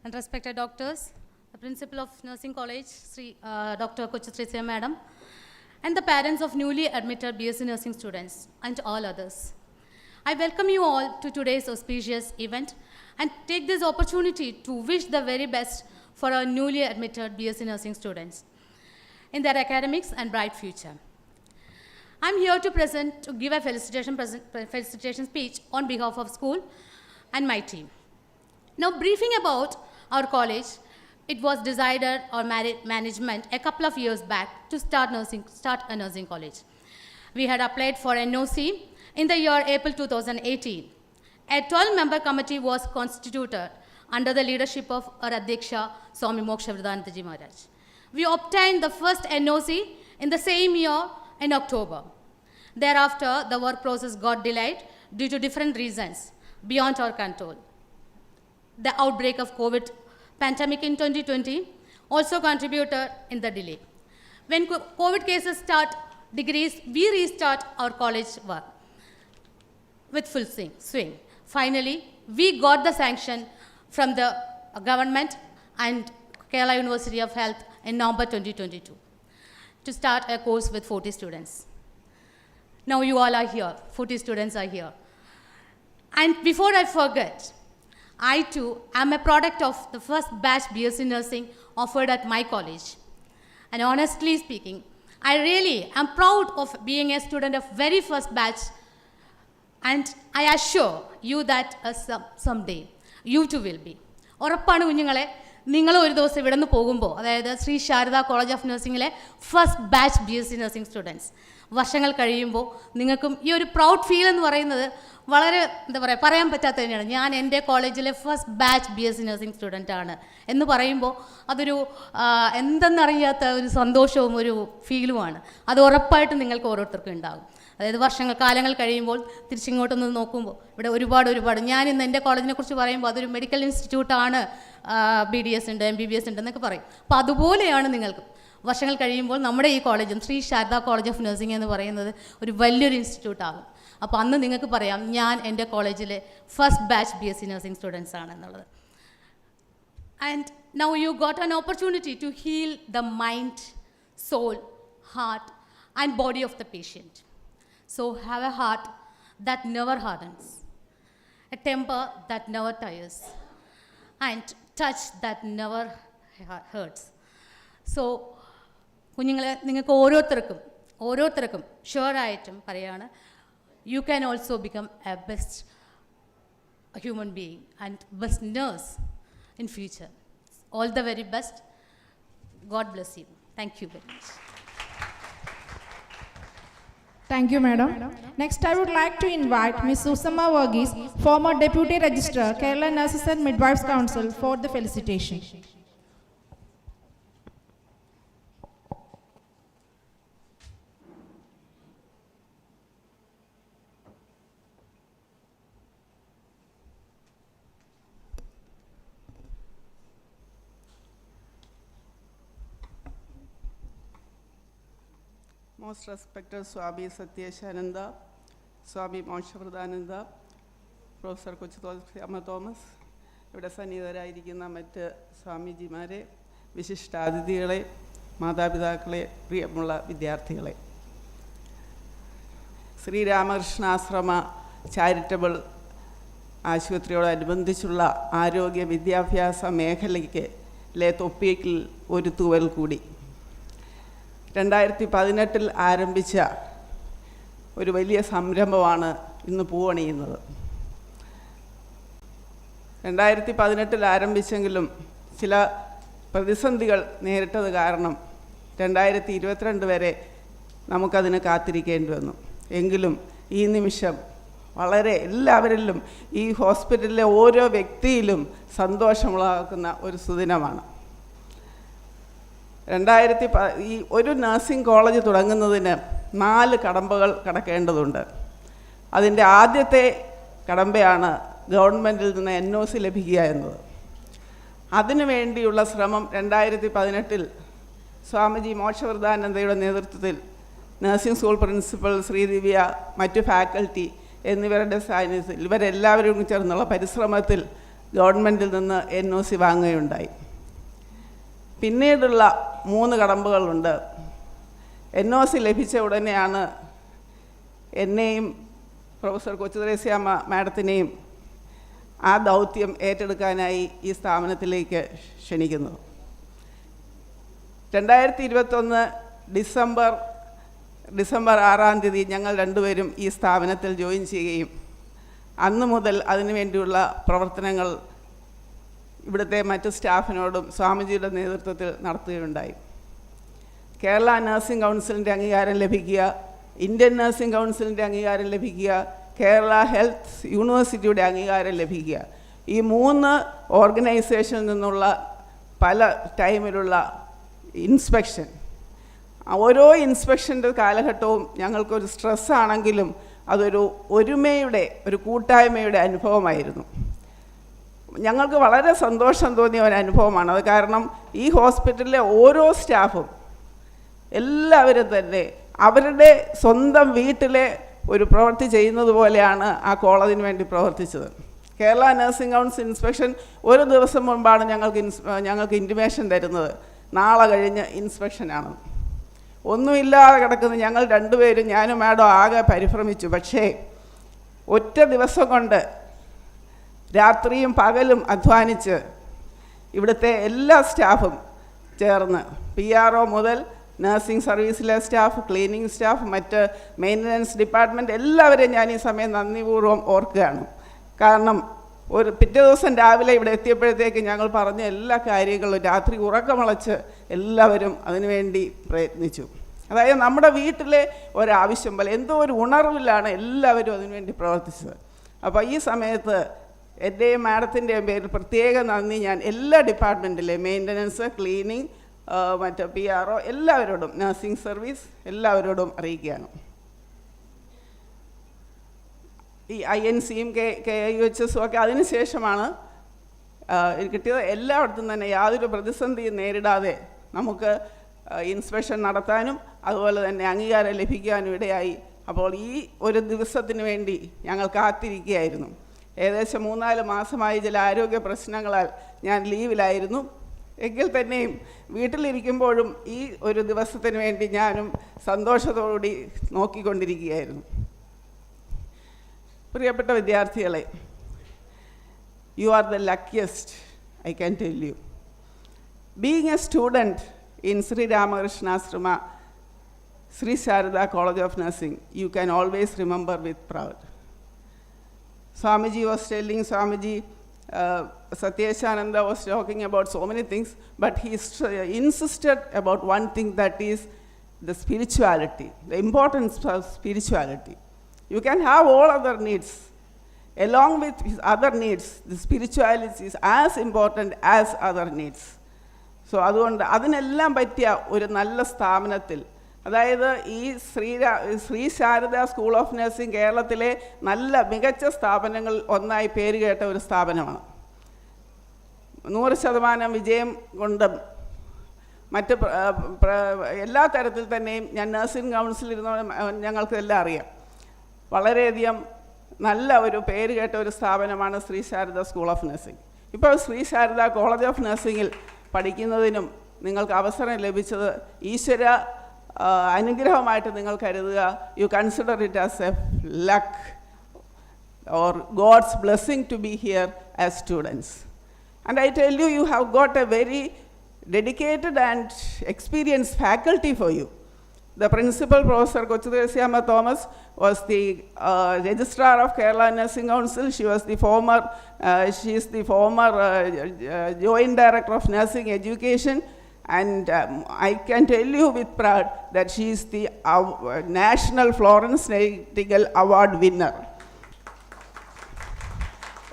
and respected doctors, the Principal of Nursing College, Dr. Kochitresia Madam, and the parents of newly admitted BSc Nursing students and all others. I welcome you all to today's auspicious event and take this opportunity to wish the very best for our newly admitted BSc Nursing students in their academics and bright future. I'm here to give a felicitation speech on behalf of school and my team. Now, briefing about our college, it was decided or management a couple of years back to start a nursing college. We had applied for NOC in the year April 2018. A 12-member committee was constituted under the leadership of our Adhyaksha, Swami Mokshavriddhanandaji Maharaj. We obtained the first NOC in the same year in October. Thereafter, the work process got delayed due to different reasons beyond our control. The outbreak of COVID pandemic in 2020 also contributed in the delay. When COVID cases decrease, we restart our college work with full swing. Finally, we got the sanction from the government and Kerala University of Health in November 2022 to start a course with 40 students. Now you all are here, 40 students are here. And before I forget, I too am a product of the first batch BSc Nursing offered at my college. And honestly speaking, I really am proud of being a student of very first batch, and I assure you that someday you too will be. ഉറപ്പാണ് കുഞ്ഞുങ്ങളെ, നിങ്ങൾ ഒരു ദിവസം ഇവിടെ നിന്ന് പോകുമ്പോൾ, അതായത് Shri Sharada college of നഴ്സിംഗിലെ first batch BSc nursing students വർഷങ്ങൾ കഴിയുമ്പോൾ നിങ്ങൾക്കും ഈ ഒരു പ്രൗഡ് ഫീൽ എന്ന് പറയുന്നത് വളരെ പറയാൻ പറ്റാത്ത തന്നെയാണ്. ഞാൻ എൻ്റെ കോളേജിലെ first batch BSc nursing student ആണ് എന്ന് പറയുമ്പോൾ അതൊരു എന്തെന്നറിയാത്ത ഒരു സന്തോഷവും ഒരു ഫീലുമാണ്. അത് ഉറപ്പായിട്ടും നിങ്ങൾക്ക് ഓരോരുത്തർക്കും ഉണ്ടാകും. അതായത് കാലങ്ങൾ കഴിയുമ്പോൾ തിരിച്ചിങ്ങോട്ടൊന്ന് നോക്കുമ്പോൾ ഇവിടെ ഒരുപാട് ഞാൻ ഇന്ന് എൻ്റെ കോളേജിനെ കുറിച്ച് പറയുമ്പോൾ അതൊരു മെഡിക്കൽ ഇൻസ്റ്റിറ്റ്യൂട്ടാണ്, BDS ഉണ്ട്, MBBS ഉണ്ട് എന്നൊക്കെ പറയും. അപ്പോൾ അതുപോലെയാണ് നിങ്ങൾക്ക് വർഷങ്ങൾ കഴിയുമ്പോൾ നമ്മുടെ ഈ കോളേജും Shri Sharada college of nursing എന്ന് പറയുന്നത് ഒരു വലിയൊരു ഇൻസ്റ്റിറ്റ്യൂട്ടാകും. അപ്പോൾ അന്ന് നിങ്ങൾക്ക് പറയാം ഞാൻ എൻ്റെ കോളേജിലെ first batch BSc nursing students ആണെന്നുള്ളത്. And now you got an opportunity to heal the mind, soul, heart and body of the patient. So have a heart that never hardens, a temper that never tires, and touch that never hurts. So കുഞ്ഞുങ്ങളെ, നിങ്ങൾക്ക് ഓരോരുത്തർക്കും ഷുവറായിട്ടും പറയാണ്, you can also become a best human being and best nurse in future. All the very best. God bless you. Thank you very much. Thank you, madam. Next, I would like to invite Ms. Susama Varghese, former Deputy Registrar, Kerala Nurses and Midwives Council, for the felicitation. Most respected Swami Satyeshananda, Swami Mokshavriddhananda, Professor Kochitresia Thomas, ഇവിടെ സന്നിഹിതരായിരിക്കുന്ന മറ്റ് സ്വാമിജിമാരെ, വിശിഷ്ടാതിഥികളെ, മാതാപിതാക്കളെ, പ്രിയമുള്ള വിദ്യാർത്ഥികളെ, ശ്രീ രാമകൃഷ്ണ ആശ്രമ charitable ആശുപത്രിയോടനുബന്ധിച്ചുള്ള ആരോഗ്യ വിദ്യാഭ്യാസ മേഖലയ്ക്ക് തൊപ്പിയിൽ ഒരു തൂവൽ കൂടി. 2018 ആരംഭിച്ച ഒരു വലിയ സംരംഭമാണ് ഇന്ന് പൂവണിയുന്നത്. 2018 ആരംഭിച്ചെങ്കിലും ചില പ്രതിസന്ധികൾ നേരിട്ടത് കാരണം 2022 വരെ നമുക്കതിന് കാത്തിരിക്കേണ്ടി വന്നു. എങ്കിലും ഈ നിമിഷം വളരെ എല്ലാവരിലും, ഈ ഹോസ്പിറ്റലിലെ ഓരോ വ്യക്തിയിലും സന്തോഷമുളവാക്കുന്ന ഒരു സുദിനമാണ്. ഈ ഒരു നഴ്സിംഗ് കോളേജ് തുടങ്ങുന്നതിന് 4 കടമ്പകൾ കടക്കേണ്ടതുണ്ട്. അതിൻ്റെ ആദ്യത്തെ കടമ്പയാണ് ഗവൺമെൻറ്റിൽ നിന്ന് NOC ലഭിക്കുക എന്നത്. അതിനു വേണ്ടിയുള്ള ശ്രമം 2018 സ്വാമിജി മോക്ഷവ്രതാനന്ദയുടെ നേതൃത്വത്തിൽ നഴ്സിംഗ് സ്കൂൾ പ്രിൻസിപ്പൽ ശ്രീദിവ്യ, മറ്റു ഫാക്കൽറ്റി എന്നിവരുടെ സാന്നിധ്യത്തിൽ ഇവരെല്ലാവരും ചേർന്നുള്ള പരിശ്രമത്തിൽ ഗവൺമെൻറ്റിൽ നിന്ന് NOC വാങ്ങുകയുണ്ടായി. പിന്നീടുള്ള 3 കടമ്പകളുണ്ട്. NOC ലഭിച്ച ഉടനെയാണ് എന്നെയും പ്രൊഫസർ കൊച്ചുത്രേസ്യാമ്മ മാഡത്തിനെയും ആ ദൗത്യം ഏറ്റെടുക്കാനായി ഈ സ്ഥാപനത്തിലേക്ക് ക്ഷണിക്കുന്നത്. 2021 ഡിസംബർ 6-ാം തീയതി ഞങ്ങൾ രണ്ടുപേരും ഈ സ്ഥാപനത്തിൽ ജോയിൻ ചെയ്യുകയും അന്നു മുതൽ അതിനുവേണ്ടിയുള്ള പ്രവർത്തനങ്ങൾ ഇവിടുത്തെ മറ്റ് സ്റ്റാഫിനോടും സ്വാമിജിയുടെ നേതൃത്വത്തിൽ നടത്തുകയുണ്ടായി. കേരള നഴ്സിംഗ് കൗൺസിലിൻ്റെ അംഗീകാരം ലഭിക്കുക, ഇന്ത്യൻ നഴ്സിംഗ് കൗൺസിലിൻ്റെ അംഗീകാരം ലഭിക്കുക, കേരള ഹെൽത്ത് യൂണിവേഴ്സിറ്റിയുടെ അംഗീകാരം ലഭിക്കുക. ഈ 3 ഓർഗനൈസേഷനിൽ നിന്നുള്ള പല ടൈമിലുള്ള ഇൻസ്പെക്ഷൻ, ഓരോ ഇൻസ്പെക്ഷൻ്റെ കാലഘട്ടവും ഞങ്ങൾക്കൊരു സ്ട്രെസ്സാണെങ്കിലും അതൊരു ഒരുമയുടെ, ഒരു കൂട്ടായ്മയുടെ അനുഭവമായിരുന്നു. ഞങ്ങൾക്ക് വളരെ സന്തോഷം തോന്നിയ ഒരു അനുഭവമാണ് അത്. കാരണം ഈ ഹോസ്പിറ്റലിലെ ഓരോ സ്റ്റാഫും എല്ലാവരും തന്നെ അവരുടെ സ്വന്തം വീട്ടിലെ ഒരു പ്രവൃത്തി ചെയ്യുന്നത് പോലെയാണ് ആ കോളേജിന് വേണ്ടി പ്രവർത്തിച്ചത്. കേരള നഴ്സിംഗ് കൗൺസിൽ ഇൻസ്പെക്ഷൻ ഒരു ദിവസം മുൻപാണ് ഞങ്ങൾക്ക് ഇൻറ്റിമേഷൻ തരുന്നത്, നാളെ കഴിഞ്ഞ് ഇൻസ്പെക്ഷനാണ്. ഒന്നുമില്ലാതെ കിടക്കുന്ന ഞങ്ങൾ രണ്ടുപേരും, ഞാനും മാഡം ആകെ പരിഭ്രമിച്ചു. പക്ഷേ ഒറ്റ ദിവസം കൊണ്ട് രാത്രിയും പകലും അധ്വാനിച്ച് ഇവിടുത്തെ എല്ലാ സ്റ്റാഫും ചേർന്ന്, PRO മുതൽ നഴ്സിംഗ് സർവീസിലെ സ്റ്റാഫ്, ക്ലീനിങ് സ്റ്റാഫ്, മറ്റ് മെയിൻ്റനൻസ് ഡിപ്പാർട്ട്മെൻറ്റ് എല്ലാവരെയും ഞാൻ ഈ സമയം നന്ദിപൂർവ്വം ഓർക്കുകയാണ്. കാരണം പിറ്റേ ദിവസം രാവിലെ ഇവിടെ എത്തിയപ്പോഴത്തേക്ക് ഞങ്ങൾ പറഞ്ഞ എല്ലാ കാര്യങ്ങളും രാത്രി ഉറക്കമളച്ച് എല്ലാവരും അതിനുവേണ്ടി പ്രയത്നിച്ചു. അതായത് നമ്മുടെ വീട്ടിലെ ഒരാവശ്യം പോലെ എന്തോ ഒരു ഉണർവിലാണ് എല്ലാവരും അതിനുവേണ്ടി പ്രവർത്തിച്ചത്. അപ്പോൾ ഈ സമയത്ത് എൻ്റെയും മാഡത്തിൻ്റെയും പേരിൽ പ്രത്യേക നന്ദി ഞാൻ എല്ലാ ഡിപ്പാർട്ട്മെൻറ്റിലെ മെയിൻ്റനൻസ്, ക്ലീനിങ്, മറ്റ് PRO എല്ലാവരോടും, നഴ്സിംഗ് സർവീസ് എല്ലാവരോടും അറിയിക്കുകയാണ്. ഈ INCയും KIHSും ഒക്കെ അതിനുശേഷമാണ് കിട്ടിയത്. എല്ലായിടത്തും തന്നെ യാതൊരു പ്രതിസന്ധിയും നേരിടാതെ നമുക്ക് ഇൻസ്പെക്ഷൻ നടത്താനും അതുപോലെ തന്നെ അംഗീകാരം ലഭിക്കാനും ഇടയായി. അപ്പോൾ ഈ ഒരു ദിവസത്തിന് വേണ്ടി ഞങ്ങൾ കാത്തിരിക്കുകയായിരുന്നു. ഏകദേശം 3-4 മാസമായി ചില ആരോഗ്യ പ്രശ്നങ്ങളാൽ ഞാൻ ലീവിലായിരുന്നു. എങ്കിൽ തന്നെയും വീട്ടിലിരിക്കുമ്പോഴും ഈ ഒരു ദിവസത്തിന് വേണ്ടി ഞാനും സന്തോഷത്തോടുകൂടി നോക്കിക്കൊണ്ടിരിക്കുകയായിരുന്നു. പ്രിയപ്പെട്ട വിദ്യാർത്ഥികളെ, you are the luckiest, I can tell you. Being a student in Sree Ramakrishna Ashrama, Sri Sharada College of Nursing, you can always remember with pride. Swamiji was telling, Satyeshananda was talking about so many things, but he insisted about one thing, that is the spirituality, the importance of spirituality. You can have all other needs. Along with his other needs, the spirituality is as important as other needs. So അതുകൊണ്ട് അതിനെല്ലാം പറ്റിയ ഒരു നല്ല സ്ഥാപനത്തിൽ, അതായത് ഈ Shri Sharada school of nursing കേരളത്തിലെ നല്ല മികച്ച സ്ഥാപനങ്ങളിൽ ഒന്നായി പേര് കേട്ട ഒരു സ്ഥാപനമാണ്. 100% വിജയം കൊണ്ടും മറ്റ് എല്ലാ തരത്തിൽ തന്നെയും, ഞാൻ നഴ്സിംഗ് കൗൺസിലിൽ ഇരുന്ന ഞങ്ങൾക്കെല്ലാം അറിയാം, വളരെയധികം നല്ല ഒരു പേര് കേട്ട ഒരു സ്ഥാപനമാണ് Shri Sharada school of nursing. ഇപ്പോൾ ശ്രീ ശാരദ കോളേജ് ഓഫ് നഴ്സിംഗിൽ പഠിക്കുന്നതിനും നിങ്ങൾക്ക് അവസരം ലഭിച്ചത് ഈശ്വര അനുഗ്രഹമായിട്ട് നിങ്ങൾ കരുതുക. You consider it as a luck or God's blessing to be here as students. And I tell you, you have got a very dedicated and experienced faculty for you. The principal, Professor Kochutresiyama Thomas, was the registrar of Kerala Nursing Council. She is the former joint director of nursing education. And I can tell you with pride that she is the National Florence Nightingale Award winner.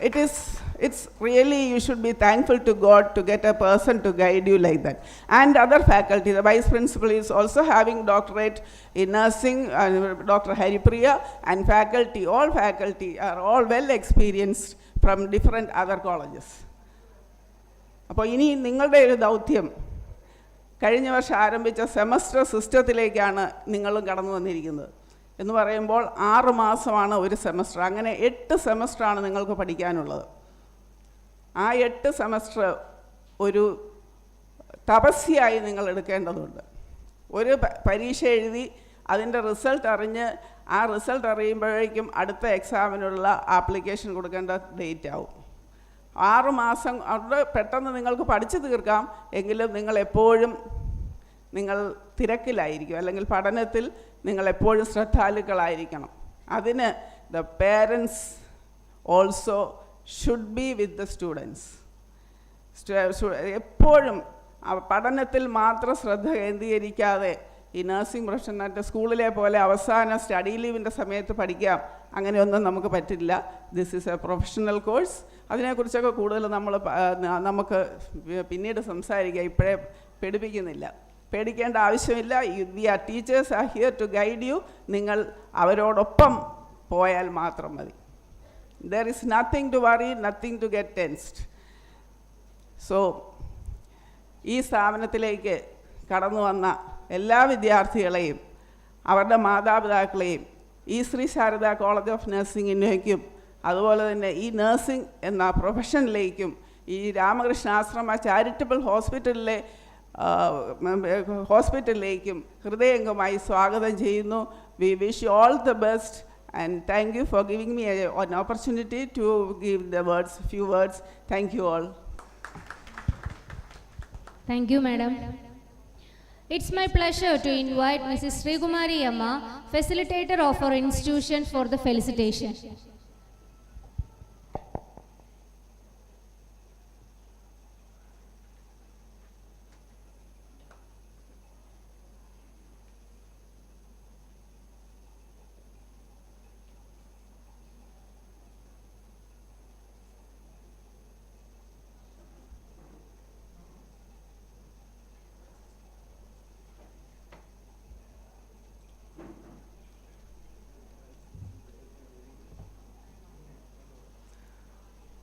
It's really, you should be thankful to God to get a person to guide you like that. And other faculty, the vice principal is also having doctorate in nursing, Dr. Haripriya, and faculty, all faculty are all well experienced from different other colleges. അപ്പോൾ ഇനി നിങ്ങളുടെ ഒരു ദൗത്യം കഴിഞ്ഞ വർഷം ആരംഭിച്ച semester സിസ്റ്റത്തിലേക്കാണ് നിങ്ങളും കടന്നു വന്നിരിക്കുന്നത്. എന്ന് പറയുമ്പോൾ 6 മാസമാണ് ഒരു സെമസ്റ്റർ, അങ്ങനെ 8 സെമസ്റ്ററാണ് നിങ്ങൾക്ക് പഠിക്കാനുള്ളത്. ആ 8 സെമസ്റ്റർ ഒരു തപസ്യയായി നിങ്ങൾ എടുക്കേണ്ടതുണ്ട്. ഒരു പരീക്ഷ എഴുതി അതിൻ്റെ റിസൾട്ട് അറിഞ്ഞ് ആ റിസൾട്ട് അറിയുമ്പോഴേക്കും അടുത്ത എക്സാമിനുള്ള ആപ്ലിക്കേഷൻ കൊടുക്കേണ്ട ഡേറ്റ് ആവും. 6 മാസം അവിടെ പെട്ടെന്ന് നിങ്ങൾക്ക് പഠിച്ചു തീർക്കാം, എങ്കിലും നിങ്ങളെപ്പോഴും നിങ്ങൾ തിരക്കിലായിരിക്കും, അല്ലെങ്കിൽ പഠനത്തിൽ നിങ്ങളെപ്പോഴും ശ്രദ്ധാലുക്കളായിരിക്കണം. അതിന് the parents also should be with the students. എപ്പോഴും പഠനത്തിൽ മാത്രം ശ്രദ്ധ കേന്ദ്രീകരിക്കാതെ ഈ നഴ്സിംഗ് പ്രൊഫഷനായിട്ട് സ്കൂളിലെ പോലെ അവസാന സ്റ്റഡി ലീവിൻ്റെ സമയത്ത് പഠിക്കാം, അങ്ങനെയൊന്നും നമുക്ക് പറ്റില്ല. This is a professional course. അതിനെക്കുറിച്ചൊക്കെ കൂടുതൽ നമുക്ക് പിന്നീട് സംസാരിക്കാം, ഇപ്പോഴേ പേടിപ്പിക്കുന്നില്ല. പേടിക്കേണ്ട ആവശ്യമില്ല. We are teachers are here to guide you. നിങ്ങൾ അവരോടൊപ്പം പോയാൽ മാത്രം മതി. There is nothing to worry, nothing to get tensed. So ഈ സ്ഥാപനത്തിലേക്ക് കടന്നു വന്ന എല്ലാ വിദ്യാർത്ഥികളെയും അവരുടെ മാതാപിതാക്കളെയും ഈ ശ്രീ ശാരദ കോളേജ് ഓഫ് നഴ്സിംഗിലേക്കും അതുപോലെ തന്നെ ഈ നഴ്സിംഗ് എന്ന പ്രൊഫഷനിലേക്കും ഈ രാമകൃഷ്ണ ആശ്രമ ചാരിറ്റബിൾ ഹോസ്പിറ്റലിലേക്കും ഹൃദയംഗമായി സ്വാഗതം ചെയ്യുന്നു. We wish you all the best and thank you for giving me an opportunity to give the few words. Thank you all. Thank you, madam. It's my pleasure to invite Mrs. Sree Ramakrishna, facilitator of our institution, for the felicitation.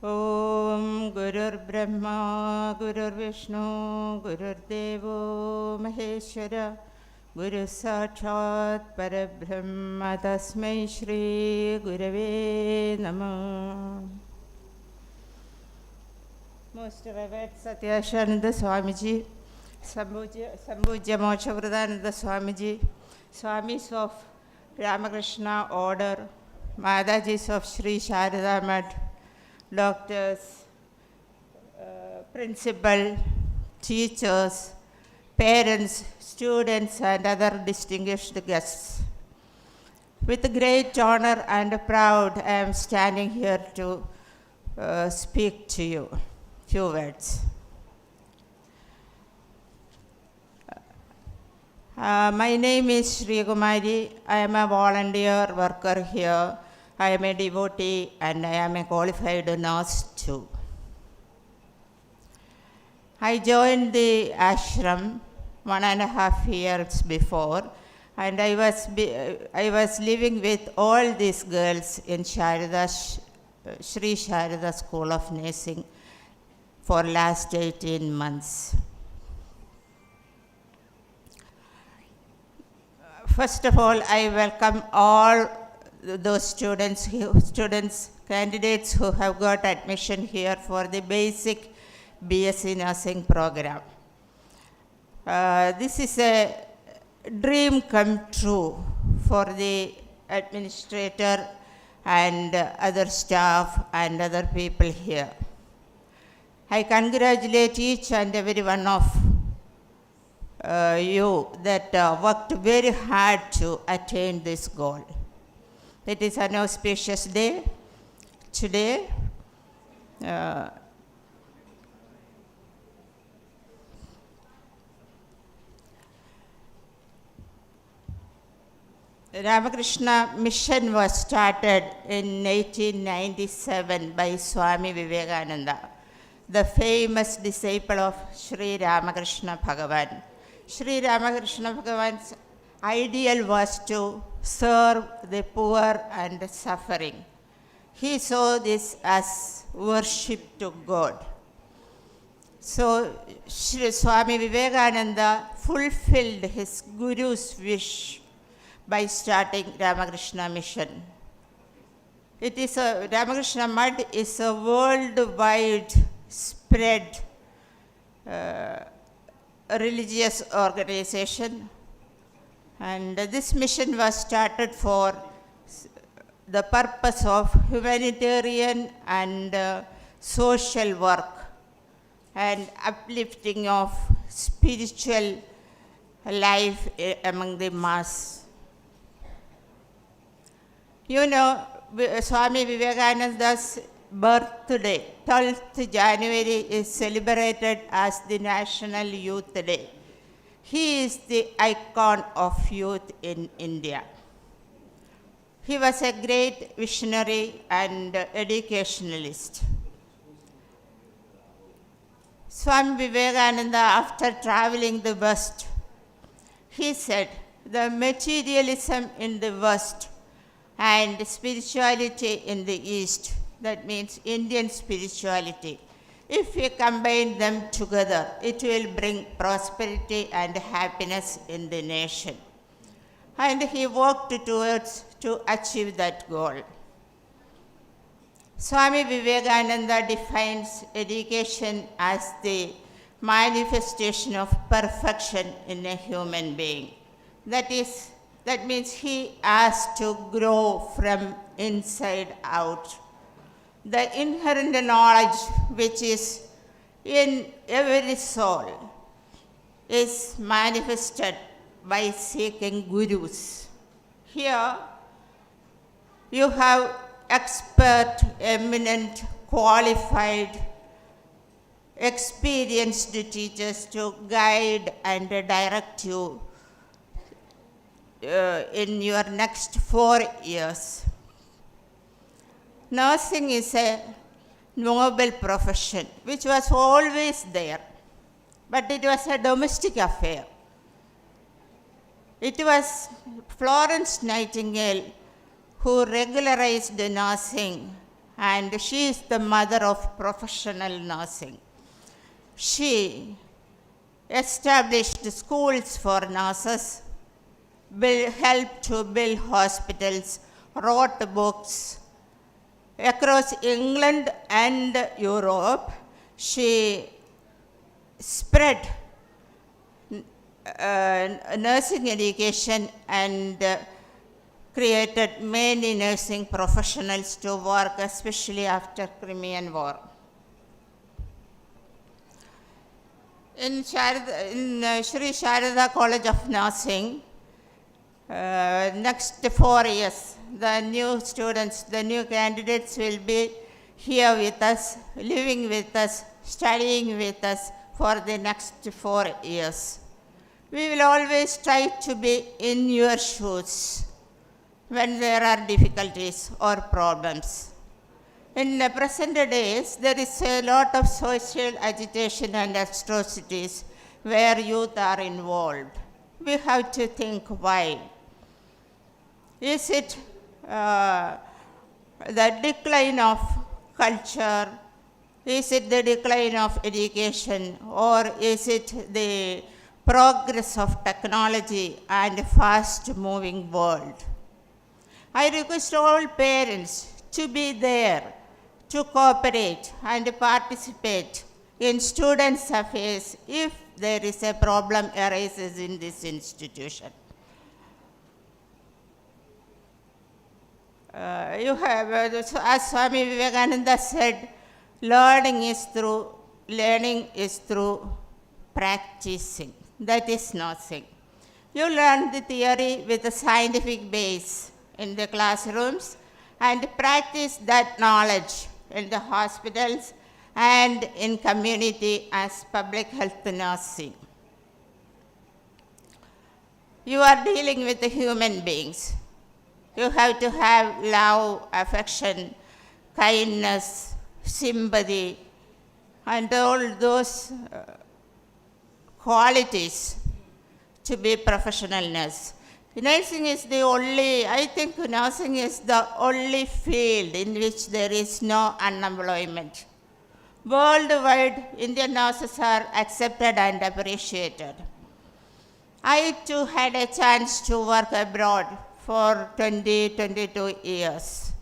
ॐ गुरुर्ब्रह्मा गुरुर्विष्णु गुरुर्देवो महेश्वर गुरुसाक्षात् परब्रह्म तस्मै श्री गुरवे नमः. Most Revered Satyashananda Swamiji, Sambhujya Mokshavardhananda Swamiji, Swamis of Ramakrishna Order, Madajis of Sri Sharada Math, doctors, principal, teachers, parents, students, and other distinguished guests. With great honor and proud, I am standing here to speak to you. Few words. My name is Sree Kumari. I am a volunteer worker here. I am a devotee and I am a qualified nurse too. I joined the ashram 1.5 years before, and I was living with all these girls in Sri Sharada School of Nursing for last 18 months. First of all, I welcome all those candidates who have got admission here for the basic BSc nursing program. This is a dream come true for the administrator and other staff and other people here. I congratulate each and every one of you that worked very hard to attain this goal. It is an auspicious day today. Ramakrishna mission was started in 1897 by Swami Vivekananda, the famous disciple of Sree Ramakrishna Bhagavan. Sree Ramakrishna Bhagavan's ideal was to serve the poor and suffering. He saw this as worship to God. So Swami Vivekananda fulfilled his guru's wish by starting Ramakrishna mission. Ramakrishna Mud is a worldwide spread religious organization, and this mission was started for the purpose of humanitarian and social work and uplifting of spiritual life among the mass. You know, Swami Vivekananda's birthday, 12th January, is celebrated as the National Youth Day. He is the icon of youth in India. He was a great visionary and educationalist. Swami Vivekananda, after traveling the West, he said, the materialism in the West and spirituality in the East, that means Indian spirituality, if we combine them together, it will bring prosperity and happiness in the nation. And he worked towards to achieve that goal. Swami Vivekananda defines education as the manifestation of perfection in a human being. That means he has to grow from inside out. The inherent knowledge which is in every soul is manifested by seeking gurus. Here you have expert, eminent, qualified, experienced teachers to guide and direct you in your next 4 years. Nursing is a noble profession which was always there, but it was a domestic affair. It was Florence Nightingale who regularized the nursing, and she is the mother of professional nursing. She established schools for nurses, helped to build hospitals, wrote books. Across England and Europe, she spread nursing education and created many nursing professionals to work, especially after Crimean War. In Sri Sharada College of Nursing, next 4 years, the new students, the new candidates will be here with us, living with us, studying with us for the next 4 years. We will always try to be in your shoes when there are difficulties or problems. In the present days, there is a lot of social agitation and atrocities where youth are involved. We have to think why. Is it the decline of culture? Is it the decline of education? Or is it the progress of technology and a fast-moving world? I request all parents to be there, to cooperate and participate in students' affairs if there is a problem arises in this institution. As Swami Vivekananda said, learning is through practicing. that is nursing. You learn the theory with a scientific base in the classrooms and practice that knowledge in the hospitals and in community as public health nursing. You are dealing with the human beings. You have to have love, affection, kindness, sympathy, and all those qualities to be professional nurse. Nursing is the only, I think nursing is the only field in which there is no unemployment. Worldwide, Indian nurses are accepted and appreciated. I too had a chance to work abroad for 22 years.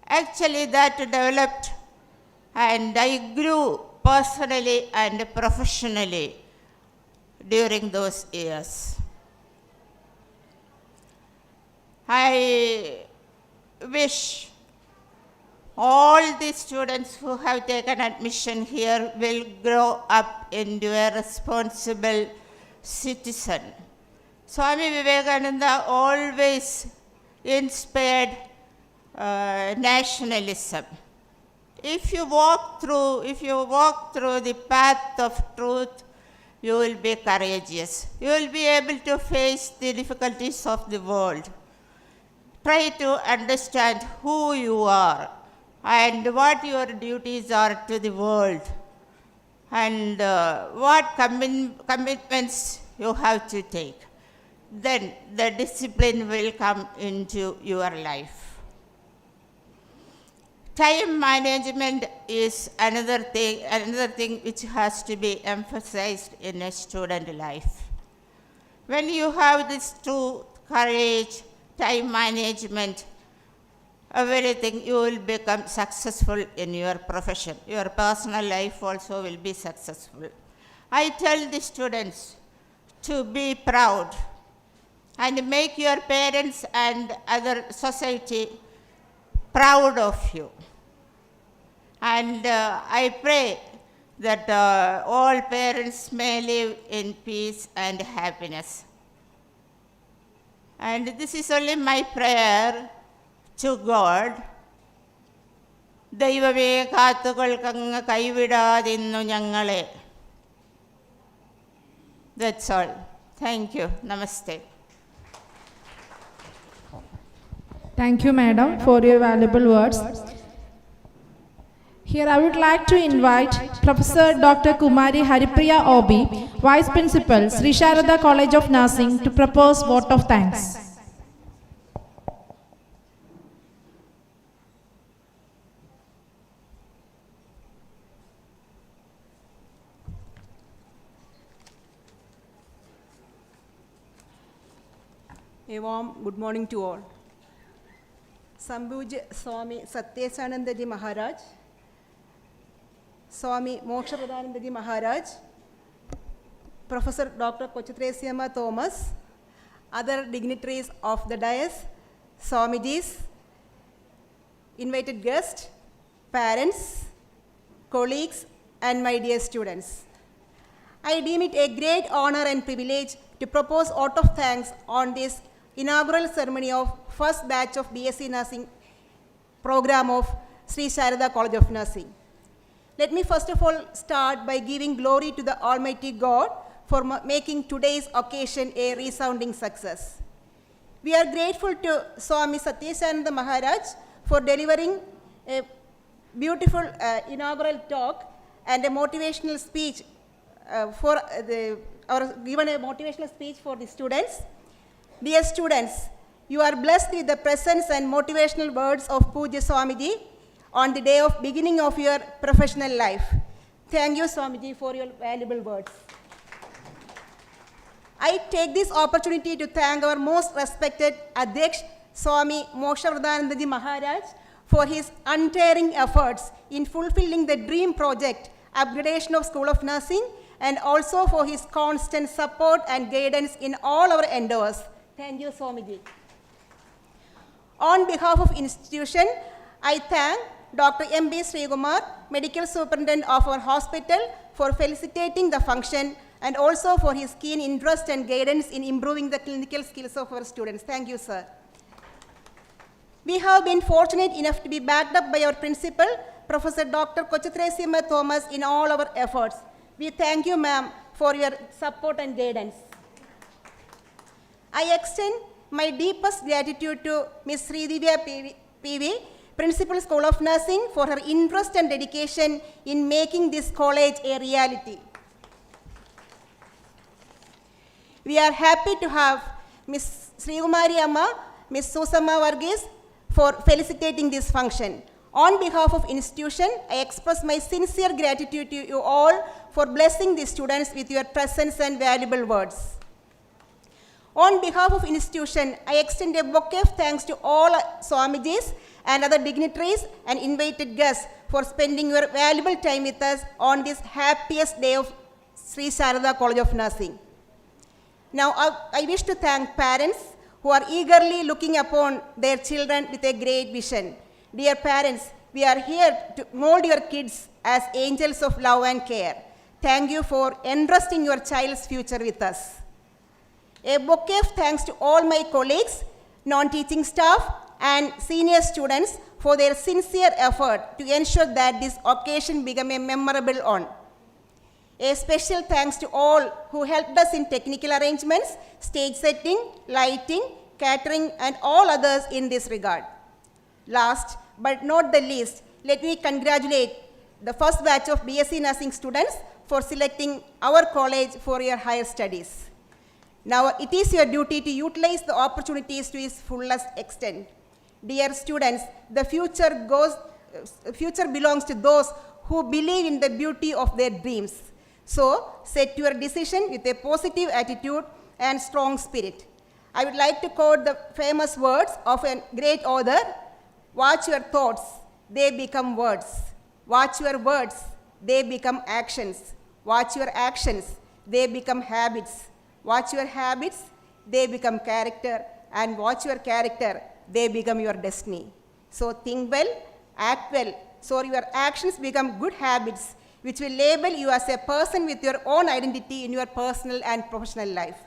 Actually, that developed and I grew personally and professionally during those years. I wish all the students who have taken admission here will grow up into a responsible citizen. Swami Vivekananda always inspired nationalism. If you walk through the path of truth, you will be courageous. You will be able to face the difficulties of the world. Try to understand who you are and what your duties are to the world and what commitments you have to take. Then the discipline will come into your life. Time management is another thing which has to be emphasized in a student life. When you have this truth, courage, time management, everything, you will become successful in your profession. Your personal life also will be successful. I tell the students to be proud and make your parents and other society proud of you. And I pray that all parents may live in peace and happiness. And this is only my prayer to God. ദൈവമേ കാത്തുകൊൾക്കങ്ങ് കൈവിടാതിന്നു ഞങ്ങളെ. That's all. Thank you. Namaste. Thank you, madam, for your valuable words. Here I would like to invite Professor Dr. Kumari Haripriya Obi, Vice Principal, Sri Sharada College of Nursing, to propose vote of thanks. A warm good morning to all. Sambhuj Swami Satyesanandaji Maharaj, Swami Mokshapradanandaji Maharaj, Professor Dr. Kochutresya Thomas, other dignitaries of the dais, Swamijis, invited guests, parents, colleagues, and my dear students. I deem it a great honor and privilege to propose vote of thanks on this inaugural ceremony of first batch of BSc Nursing program of Sri Sharada College of Nursing. Let me first of all start by giving glory to the Almighty God for making today's occasion a resounding success. We are grateful to Swami Satyesananda Maharaj for delivering a beautiful inaugural talk and a motivational speech given a motivational speech for the students. Dear students, you are blessed with the presence and motivational words of Pujya Swamiji on the day of beginning of your professional life. Thank you, Swamiji, for your valuable words. I take this opportunity to thank our most respected Adhyaksh, Swami Mokshapradanandaji Maharaj, for his untiring efforts in fulfilling the dream project, upgradation of School of Nursing, and also for his constant support and guidance in all our endeavors. Thank you, Swamiji. On behalf of institution, I thank Dr. M.B. Sree Kumar, Medical Superintendent of our hospital, for facilitating the function and also for his keen interest and guidance in improving the clinical skills of our students. Thank you, sir. We have been fortunate enough to be backed up by our principal, Professor Dr. Kochutresia Thomas, in all our efforts. We thank you, ma'am, for your support and guidance. I extend my deepest gratitude to Ms. Sridivya PV, Principal School of Nursing, for her interest and dedication in making this college a reality. We are happy to have Ms. Sree Kumari Amma, Ms. Susama Varghese for felicitating this function. On behalf of institution, I express my sincere gratitude to you all for blessing the students with your presence and valuable words. On behalf of institution, I extend a bouquet of thanks to all Swamijis and other dignitaries and invited guests for spending your valuable time with us on this happiest day of Sri Sharada College of Nursing. Now, I wish to thank parents who are eagerly looking upon their children with a great vision. Dear parents, we are here to mold your kids as angels of love and care. Thank you for entrusting your child's future with us. A bouquet of thanks to all my colleagues, non-teaching staff, and senior students for their sincere effort to ensure that this occasion become a memorable one. A special thanks to all who helped us in technical arrangements, stage setting, lighting, catering, and all others in this regard. Last but not the least, let me congratulate the first batch of BSc Nursing students for selecting our college for your higher studies. Now, it is your duty to utilize the opportunities to its fullest extent. Dear students, the future belongs to those who believe in the beauty of their dreams. So, set your decision with a positive attitude and strong spirit. I would like to quote the famous words of a great author: watch your thoughts, they become words. Watch your words, they become actions. Watch your actions, they become habits. Watch your habits, they become character. And watch your character, they become your destiny. So think well, act well, so your actions become good habits, which will label you as a person with your own identity in your personal and professional life.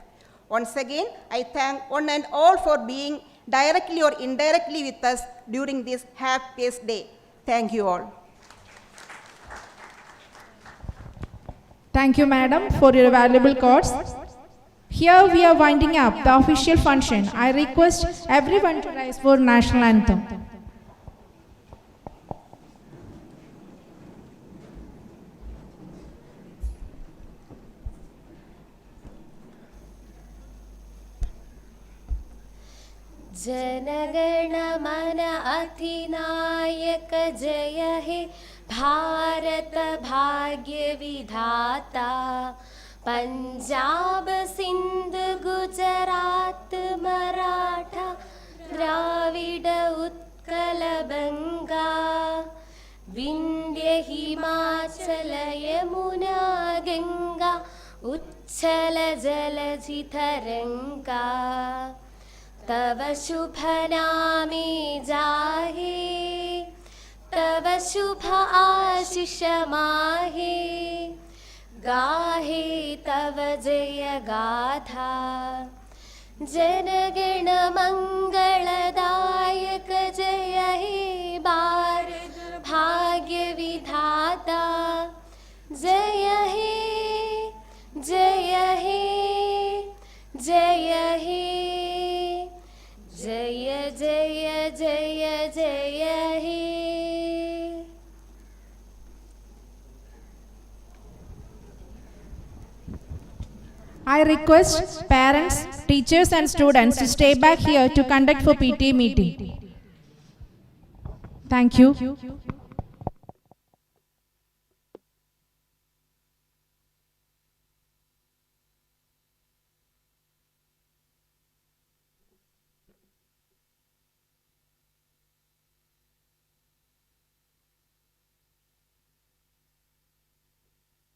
Once again, I thank one and all for being directly or indirectly with us during this happiest day. Thank you all. Thank you, madam, for your valuable quotes. Here we are winding up the official function. I request everyone to rise for national anthem. जनगण मन अधिनायक जय हे भारत भाग्य विधाता पंजाब सिंध गुजरात मराठा द्राविड उत्कल बंगा विंध्य हिमाचल यमुना गंगा उच्छल जलधि तरंगा तव शुभ नामे जाहे तव शुभ आशीष माहे गाहे तव जय गाथा जनगण मंगलदायक जय हे भारत भाग्य विधाता जय हे जय हे जय हे जय जय जय जय हे. I request parents, teachers and students to stay back here to conduct for PTA meeting. Thank you.